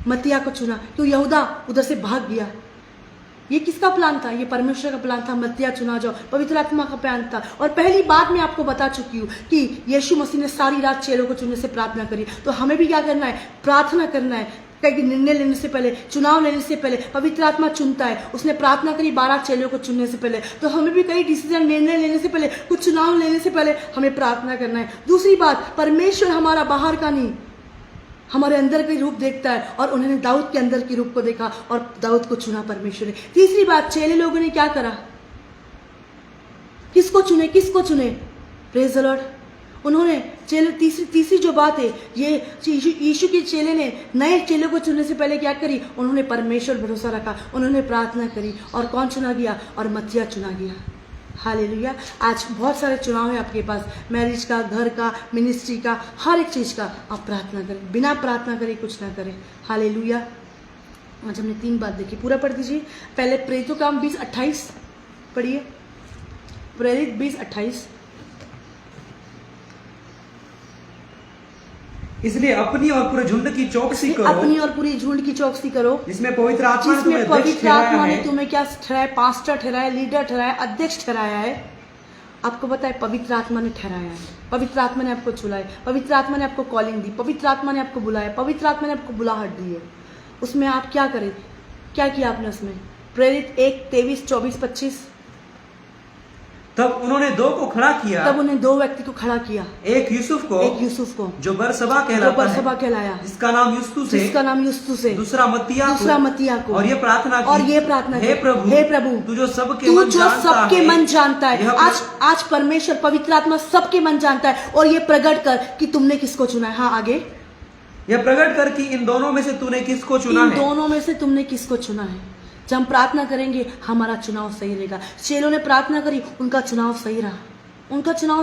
मत्तिया को चुना तो यहूदा उधर से भाग गया। ये किसका प्लान था? ये परमेश्वर का प्लान था। मत्तिया चुना जाओ, पवित्र आत्मा का प्लान था। और पहली बात मैं आपको बता चुकी हूँ कि यीशु मसीह ने सारी रात चेलों को चुनने से प्रार्थना करी। तो हमें भी क्या करना है? प्रार्थना करना है। कहीं निर्णय लेने से पहले, चुनाव लेने से पहले पवित्र आत्मा चुनता है। उसने प्रार्थना करी 12 चेलों को चुनने से पहले। तो हमें भी कई डिसीजन, निर्णय लेने से पहले, कुछ चुनाव लेने से पहले हमें प्रार्थना करना है। दूसरी बात, परमेश्वर हमारा बाहर का नहीं, हमारे अंदर का रूप देखता है और उन्होंने दाऊद के अंदर के रूप को देखा और दाऊद को चुना परमेश्वर ने। तीसरी बात, चेले लोगों ने क्या करा? किसको चुने? Praise the Lord. उन्होंने चेले, तीसरी जो बात है, ये यीशु के चेले ने नए चेलों को चुनने से पहले क्या करी? उन्होंने परमेश्वर भरोसा रखा, उन्होंने प्रार्थना करी। और कौन चुना गया? और मत्तिया चुना गया। हालेलुया। आज बहुत सारे चुनाव है आपके पास, मैरिज का, घर का, मिनिस्ट्री का, हर एक चीज़ का। आप प्रार्थना करें, बिना प्रार्थना करें कुछ ना करें। हालेलुया। आज हमने 3 बात देखी, पूरा पढ़ दीजिए। पहले प्रेरितों का काम 20:28 पढ़िए। प्रेरित 20:28। इसलिए अपनी और पूरे झुंड की चौकसी करो, अपनी और पूरी झुंड की चौकसी करो, जिसमें पवित्र आत्मा ने तुम्हें क्या ठहराया? पास्टर ठहराया, लीडर ठहराया, अध्यक्ष ठहराया है। आपको पता है पवित्र आत्मा ने ठहराया है, पवित्र आत्मा ने आपको चुना है, पवित्र आत्मा ने आपको कॉलिंग दी, पवित्र आत्मा ने आपको बुलाया, पवित्र आत्मा ने आपको बुलाहट दी है। उसमें आप क्या करें? क्या किया आपने उसमें? प्रेरित 1:23, 24, 25। तब उन्होंने 2 को खड़ा किया, तब उन्हें 2 व्यक्ति को खड़ा किया, एक यूसुफ को, जो बरसबा कहलाया, जिसका नाम युस्तुस है, दूसरा मत्तिया को, और ये प्रार्थना की, हे प्रभु तू जो सबके मन जानता है। आज परमेश्वर पवित्र आत्मा सबके मन जानता है और ये प्रकट कर कि तुमने किसको चुना है। हाँ, आगे। यह प्रकट कर कि इन दोनों में से तूने किसको चुना है। इन दोनों में से तुमने किसको चुना है। जब हम प्रार्थना करेंगे हमारा चुनाव सही रहेगा। चेलों ने प्रार्थना करी, उनका चुनाव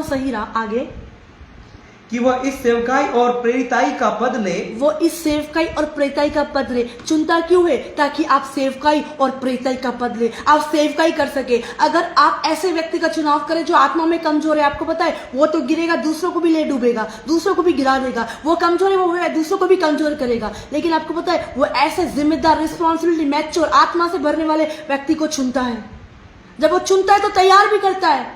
सही रहा। आगे। कि वह इस सेवकाई और प्रेरिताई का पद ले, चुनता क्यों है? ताकि आप सेवकाई और प्रेरिताई का पद ले, आप सेवकाई कर सके। अगर आप ऐसे व्यक्ति का चुनाव करें जो आत्मा में कमजोर है, आपको पता है वो तो गिरेगा, दूसरों को भी ले डूबेगा, दूसरों को भी गिरा देगा। वो कमजोर है, वो है दूसरों को भी कमजोर करेगा। लेकिन आपको पता है वो ऐसे जिम्मेदार, रिस्पॉन्सिबिलिटी, मैच्योर, आत्मा से भरने वाले व्यक्ति को चुनता है। जब वो चुनता है तो तैयार भी करता है।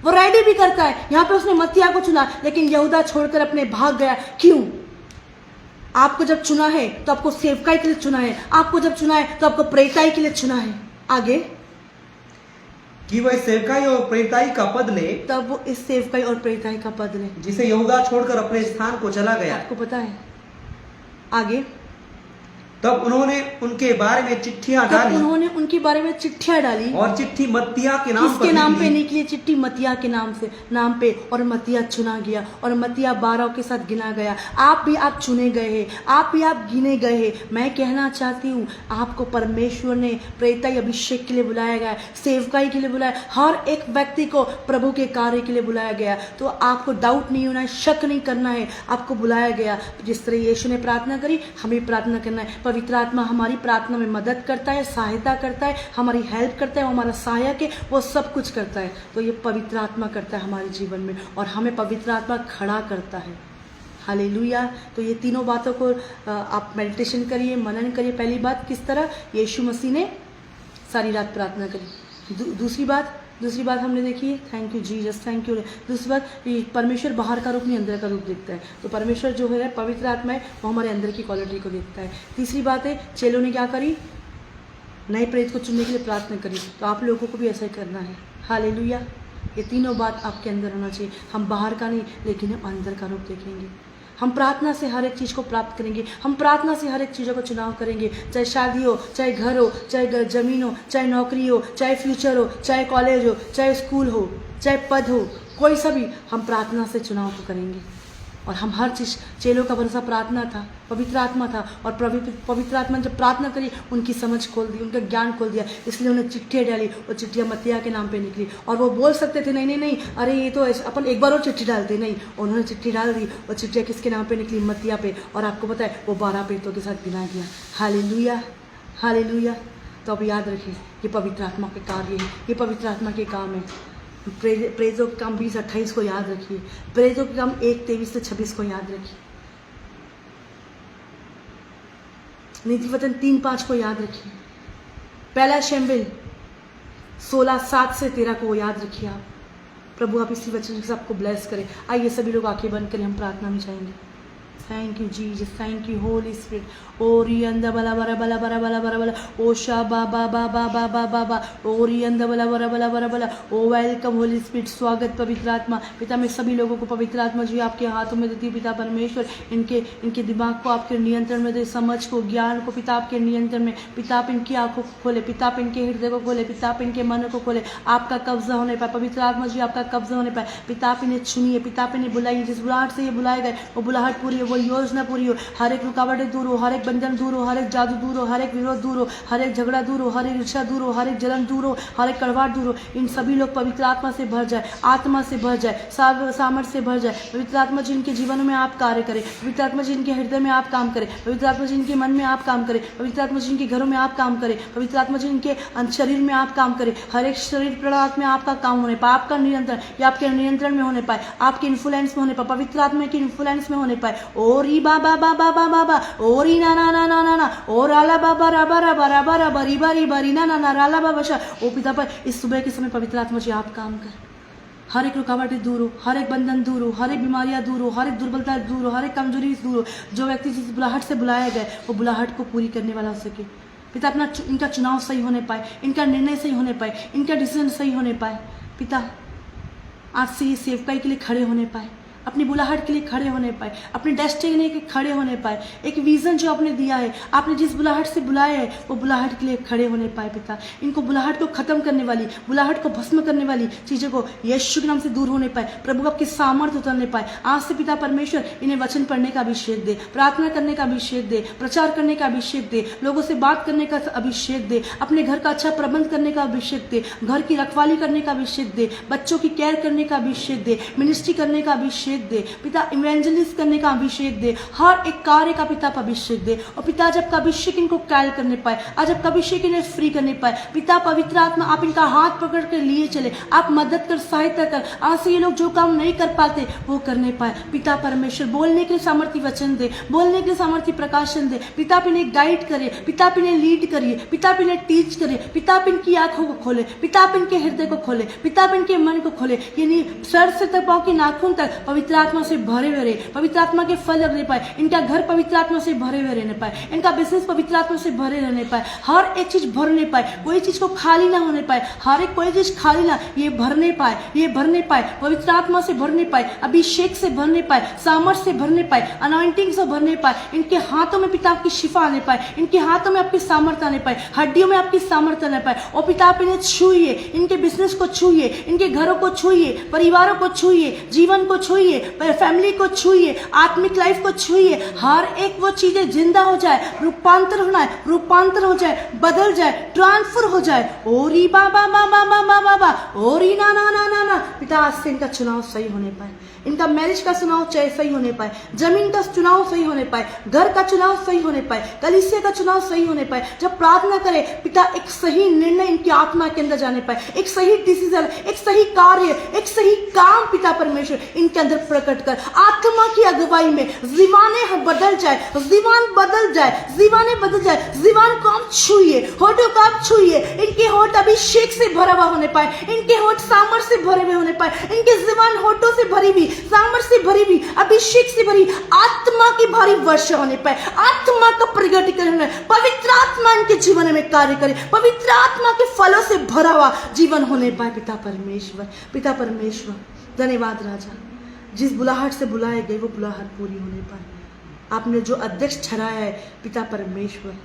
वो रेडी भी करता है। यहाँ पे उसने मत्तिया को चुना, लेकिन यहूदा छोड़कर अपने भाग गया। क्यों? आपको जब चुना है तो आपको सेवकाई के लिए चुना है, आपको जब चुना है तो आपको प्रेरिताई के लिए चुना है। आगे कि वह सेवकाई और प्रेरिताई का पद ले, तब वो इस सेवकाई और प्रेरिताई का पद ले जिसे यहूदा छोड़कर अपने स्थान को चला गया। आपको पता है आगे? तब उन्होंने उनके बारे में चिट्ठियां डाली, उन्होंने उनके बारे में चिट्ठियां डाली, और चिट्ठी मत्तिया के नाम किसके नाम पे निकली? चिट्ठी मत्तिया के नाम पे, और मत्तिया चुना गया, और मत्तिया 12 के साथ गिना गया। आप चुने गए हैं, आप गिने गए हैं। मैं कहना चाहती हूँ, आपको परमेश्वर ने प्रेरिताई अभिषेक के लिए बुलाया गया, सेवकाई के लिए बुलाया, हर एक व्यक्ति को प्रभु के कार्य के लिए बुलाया गया। तो आपको डाउट नहीं होना है, शक नहीं करना है, आपको बुलाया गया। जिस तरह यीशु ने प्रार्थना करी, हमें प्रार्थना करना है। पवित्र आत्मा हमारी प्रार्थना में मदद करता है, सहायता करता है, हमारी हेल्प करता है, वो हमारा सहायक है, वो सब कुछ करता है। तो ये पवित्र आत्मा करता है हमारे जीवन में, और हमें पवित्र आत्मा खड़ा करता है। हालेलुया। तो ये तीनों बातों को आप मेडिटेशन करिए, मनन करिए। पहली बात, किस तरह यीशु मसीह ने सारी रात प्रार्थना करी। दूसरी बात हमने देखी है, thank you Jesus, thank you. दूसरी बात, परमेश्वर बाहर का रूप नहीं अंदर का रूप देखता है। तो परमेश्वर जो है पवित्र आत्मा है, वो हमारे अंदर की क्वालिटी को देखता है। तीसरी बात है, चेलों ने क्या करी? नए प्रेरित को चुनने के लिए प्रार्थना करी। तो आप लोगों को भी ऐसा ही करना है। हालेलुया। ये तीनों बात आपके अंदर होना चाहिए। हम बाहर का नहीं, लेकिन हम अंदर का रूप देखेंगे। हम प्रार्थना से हर एक चीज़ को प्राप्त करेंगे। हम प्रार्थना से हर एक चीज़ों को चुनाव करेंगे, चाहे शादी हो, चाहे घर हो, चाहे ज़मीन हो, चाहे नौकरी हो, चाहे फ्यूचर हो, चाहे कॉलेज हो, चाहे स्कूल हो, चाहे पद हो, कोई सा भी, हम प्रार्थना से चुनाव को करेंगे। और हम हर चीज़, चेलों का भरोसा प्रार्थना था, पवित्र आत्मा था, और पवित्र आत्मा जब प्रार्थना करी, उनकी समझ खोल दी, उनका ज्ञान खोल दिया। इसलिए उन्हें चिट्ठियाँ डाली, और चिट्ठियाँ मत्तिया के नाम पे निकली। और वो बोल सकते थे नहीं, अरे ये तो अपन एक बार और चिट्ठी डालते, नहीं, उन्होंने चिट्ठी डाल दी, और चिट्ठियाँ किसके नाम पे निकली? मत्तिया पे। और आपको पता है, वो 12 प्रेरितों के साथ गिना गया। Hallelujah, hallelujah. तो अब याद रखिए, ये पवित्र आत्मा के कार्य है, ये पवित्र आत्मा के काम है। प्रेरितों के काम 20-28 को याद रखिए, प्रेरितों के काम 1-23 से 26 को याद रखिए, नीतिवचन 3-5 को याद रखिए, पहला शमूएल 16:7 से 13 को याद रखिए। आप प्रभु आप इसी वचन से आपको ब्लेस करें। आइए सभी लोग आंखें बंद करें, हम प्रार्थना में जाएंगे। Thank you Jesus, thank you Holi spirit. ओरी अंदा बला बरा बला बरा बला बरा बला, ओशा बा बा बा बा बा बा बा बा, ओरी अंदा बला बरा बला बरा बला। ओ वेलकम होली स्पिरिट, स्वागत पवित्र आत्मा। पिता, मैं सभी लोगों को पवित्र आत्मा जी आपके हाथों में देती हूँ। पिता परमेश्वर, इनके दिमाग को आपके नियंत्रण में दे, समझ को, ज्ञान को पिता आपके नियंत्रण में। पिता आप इनकी आंखों को खोले, पिता आप इनके हृदय को खोले, पिता आप इनके मन को खोले। आपका कब्जा होने पाए पवित्र आत्मा जी, आपका कब्जा होने पाए। पिता आप इन्हें चुनिए, पिता आप इन्हें बुलाइए। जिस बुलाहट से ये बुलाए गए, वो बुलाहट पूरी हो, वो योजना पूरी हो। हर एक रुकावटें दूर हो, हर एक बंधन दूर हो, हर एक जादू दूर हो, हर एक विरोध दूर हो, हर एक झगड़ा दूर हो, हर एक ईर्ष्या दूर हो, हर एक जलन दूर हो, हर एक कड़वाहट दूर हो। इन सभी लोग पवित्र आत्मा से भर जाए, आत्मा से भर जाए, सामर्थ्य से भर जाए। पवित्र आत्मा जी इनके जीवनों में आप कार्य करें, पवित्र आत्मा जी इनके हृदय में आप काम करें, पवित्र आत्मा जी इनके मन में आप काम करें, पवित्र आत्मा जी इनके घरों में आप काम करें, पवित्र आत्मा जी इनके शरीर में आप काम करें। हर एक शरीर प्रणात में आपका काम होने पाए, आपका नियंत्रण या आपके नियंत्रण में होने पाए, आपके इन्फ्लुएंस में होने पाए, पवित्र आत्मा के इन्फ्लुएंस में होने पाए। ओरी बाबा बाबा बाबा बा, ओरी ना ना ना ना ना ना, और आला बाबा राबा राबा राबा राबा रिबा रिबा रीना ना ना राला बाबा शा। ओ पिता पर इस सुबह के समय पवित्र आत्मा जी आप काम कर। हर एक रुकावटें दूर हो, हर एक बंधन दूर हो, हर एक बीमारियां दूर हो, हर एक दुर्बलता दूर हो, हर एक कमजोरी दूर हो। जो व्यक्ति जिस बुलाहट से बुलाया गया, वो बुलाहट को पूरी करने वाला हो सके। पिता अपना इनका चुनाव सही होने पाए, इनका निर्णय सही होने पाए, इनका डिसीजन सही होने पाए। पिता आज से ये सेवकाई के लिए खड़े होने पाए, अपनी बुलाहट के लिए खड़े होने पाए, अपनी डेस्टिनी के खड़े होने पाए। एक विजन जो आपने दिया है, आपने जिस बुलाहट से बुलाया है, वो बुलाहट के लिए खड़े होने पाए। पिता इनको बुलाहट को खत्म करने वाली, बुलाहट को भस्म करने वाली चीज़ों को यीशु के नाम से दूर होने पाए। प्रभु आपकी सामर्थ्य उतरने पाए। आज से पिता परमेश्वर इन्हें वचन पढ़ने का अभिषेक दे, प्रार्थना करने का अभिषेक दे, प्रचार करने का अभिषेक दे, लोगों से बात करने का अभिषेक दे, अपने घर का अच्छा प्रबंध करने का अभिषेक दे, घर की रखवाली करने का अभिषेक दे, बच्चों की केयर करने का अभिषेक दे, मिनिस्ट्री करने का अभिषेक अभिषेक दे पिता, इवेंजलिस्ट करने का अभिषेक दे, हर एक कार्य का पिता अभिषेक दे। और पिता जब का अभिषेक इनको कैल करने पाए, आज जब का अभिषेक इन्हें फ्री करने पाए, पिता पवित्र आत्मा आप इनका हाथ पकड़ कर लिए चले, आप मदद कर, सहायता कर, आज से ये लोग जो काम नहीं कर पाते वो करने पाए। पिता परमेश्वर बोलने के लिए सामर्थ्य वचन दे, बोलने के लिए सामर्थ्य प्रकाशन दे। पिता आप इन्हें गाइड करे, पिता आप इन्हें लीड करिए, पिता आप इन्हें टीच करे, पिता आप इनकी आंखों को खोले, पिता आप इनके हृदय को खोले, पिता आप इनके मन को खोले, यानी सर से तक पाँव के नाखून तक पवित्र आत्मा से भरे हुए रहे, पवित्र आत्मा के फल रहने पाए, इनका घर पवित्र आत्मा से भरे हुए रहने पाए, इनका बिजनेस पवित्र आत्मा से भरे रहने पाए, हर एक चीज भरने पाए, कोई चीज को खाली ना होने पाए, हर एक कोई चीज खाली ना, ये भरने पाए, ये भरने पाए, पवित्र आत्मा से भरने पाए, अभिषेक से भरने पाए, सामर्थ से भरने पाए, अनॉइंटिंग से भरने पाए, इनके हाथों में पिता आपकी शिफा आने पाए, इनके हाथों में आपकी सामर्थ आने पाए, हड्डियों में आपकी सामर्थ आने पाए। और पिता आप इन्हें छूइए, इनके बिजनेस को छूइए, इनके घरों को छूइए, परिवारों को छूइए, जीवन को छूइए, फैमिली को छूइए, आत्मिक लाइफ को छूइए, हर एक वो चीजें जिंदा हो जाए, रूपांतर होना है, रूपांतर हो जाए, बदल जाए, ट्रांसफर हो जाए। ओरी बाबा बाबा बाबा बाबा ओरी ना ना ना ना ना। पिता आज से इनका चुनाव सही होने पाए, इनका मैरिज का चुनाव सही होने पाए, जमीन का चुनाव सही होने पाए, घर का चुनाव सही होने पाए, कलीसिया का चुनाव सही होने पाए। जब प्रार्थना करे पिता एक सही निर्णय इनकी आत्मा के अंदर जाने पाए, एक सही डिसीजन, एक सही कार्य, एक सही काम पिता परमेश्वर इनके अंदर प्रकट कर। आत्मा की अगुवाई में जीवाने बदल जाए, जीवान बदल जाए, जीवाने बदल जाए, जीवान को आप छूइए, होठों को आप छूइए, इनके होठ अभिषेक से भरा हुआ होने पाए, इनके होठ सामर्थ से भरे हुए होने पाए, इनके जीवान होठों से भरी हुई, सामर्थ से भरी हुई, अभिषेक से भरी, आत्मा की भारी वर्षा होने पाए, आत्मा का प्रगटीकरण है, पवित्र आत्मा इनके जीवन में कार्य करे, पवित्र आत्मा के फलों से भरा हुआ जीवन होने पाए। पिता परमेश्वर, पिता परमेश्वर धन्यवाद राजा, जिस बुलाहट से बुलाए गए वो बुलाहट पूरी होने पाए। आपने जो अध्यक्ष ठहराया है पिता परमेश्वर,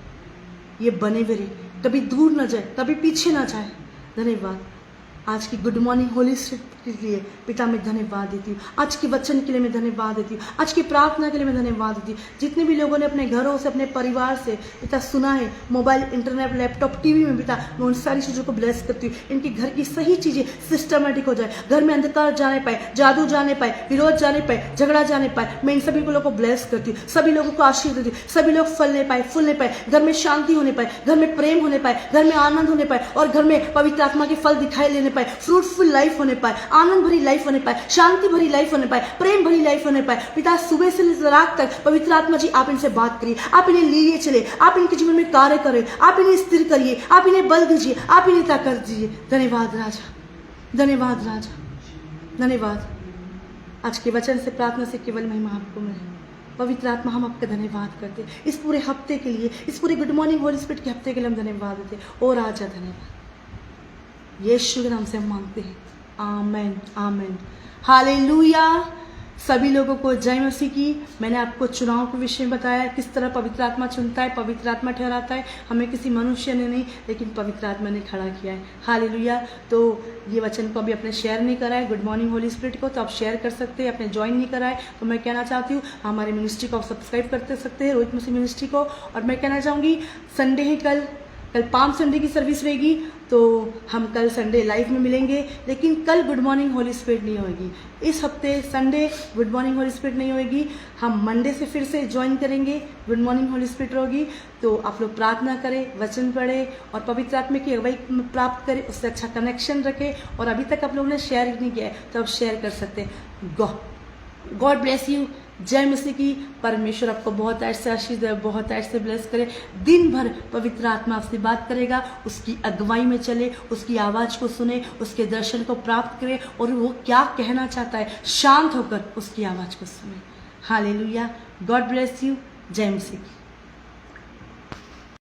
ये बने हुए रहे, कभी दूर ना जाए, कभी पीछे ना जाए। धन्यवाद आज की गुड मॉर्निंग होली स्पिरिट के लिए पिता मैं धन्यवाद देती हूँ, आज के वचन के लिए मैं धन्यवाद देती हूँ, आज की प्रार्थना के लिए मैं धन्यवाद देती हूँ। जितने भी लोगों ने अपने घरों से, अपने परिवार से पिता सुना है, मोबाइल, इंटरनेट, लैपटॉप, टीवी में पिता मैं उन सारी चीज़ों को ब्लेस करती हूँ। इनके घर की सही चीज़ें सिस्टमेटिक हो जाए, घर में अंधकार जाने पाए, जादू जाने पाए, विरोध जाने पाए, झगड़ा जाने पाए। मैं इन सभी को लोगों को ब्लेस करती हूँ, सभी लोगों को आशीर्वाद देती हूँ, सभी लोग फलने पाए, फूलने पाए, घर में शांति होने पाए, घर में प्रेम होने पाए, घर में आनंद होने पाए और घर में पवित्र आत्मा के फल दिखाई लेने पाए, फ्रूटफुल लाइफ होने पाए, आनंद भरी लाइफ होने पाए, शांति भरी लाइफ होने पाए, प्रेम भरी लाइफ होने पाए। पिता सुबह से लेकर रात तक पवित्र आत्मा जी आप इनसे बात करिए, आप इन्हें लिए चले, आप इनके जीवन में कार्य करें, आप इन्हें स्थिर करिए, आप इन्हें बल दीजिए, आप इन्हें ताकत दीजिए। धन्यवाद राजा, धन्यवाद राजा, धन्यवाद। आज के वचन से, प्रार्थना से केवल महिमा आपको मिले। पवित्र आत्मा हम आपका धन्यवाद करते हैं इस पूरे हफ्ते के लिए, इस पूरे गुड मॉर्निंग होली स्पिरिट के हफ्ते के लिए हम धन्यवाद देते हैं। ओ राजा धन्यवाद, यीशु के नाम से हम मांगते हैं, आमेन आमेन हालेलुया। सभी लोगों को जय मसीह की। मैंने आपको चुनाव के विषय में बताया, किस तरह पवित्र आत्मा चुनता है, पवित्र आत्मा ठहराता है, हमें किसी मनुष्य ने नहीं लेकिन पवित्र आत्मा ने खड़ा किया है। हालेलुया। तो ये वचन को अभी अपने शेयर नहीं करा है गुड मॉर्निंग होली स्पिरिट को, तो आप शेयर कर सकते हैं। अपने ज्वाइन नहीं करा है तो मैं कहना चाहती हूँ हमारी मिनिस्ट्री को आप सब्सक्राइब करते सकते हैं, रोहित मसीह मिनिस्ट्री को। और मैं कहना चाहूँगी संडे ही कल पाम संडे की सर्विस रहेगी, तो हम कल संडे लाइव में मिलेंगे, लेकिन कल गुड मॉर्निंग होली स्पिरिट नहीं होगी। इस हफ्ते Sunday good morning Holi spirit नहीं होगी, हम मंडे से फिर से ज्वाइन करेंगे, गुड मॉर्निंग होली स्पिरिट होगी। तो आप लोग प्रार्थना करें, वचन पढ़ें और पवित्र आत्मा की अगुवाई प्राप्त करें, उससे अच्छा कनेक्शन रखें। और अभी तक आप लोगों ने शेयर नहीं किया है तो आप शेयर कर सकते हैं। God bless you. जय मसीह की। परमेश्वर आपको बहुत ऐसे आशीष दे, बहुत ऐसे ब्लेस करे। दिन भर पवित्र आत्मा आपसे बात करेगा, उसकी अगुवाई में चले, उसकी आवाज़ को सुने, उसके दर्शन को प्राप्त करे और वो क्या कहना चाहता है शांत होकर उसकी आवाज़ को सुने। हालेलुया। God bless you. जय मसीह की।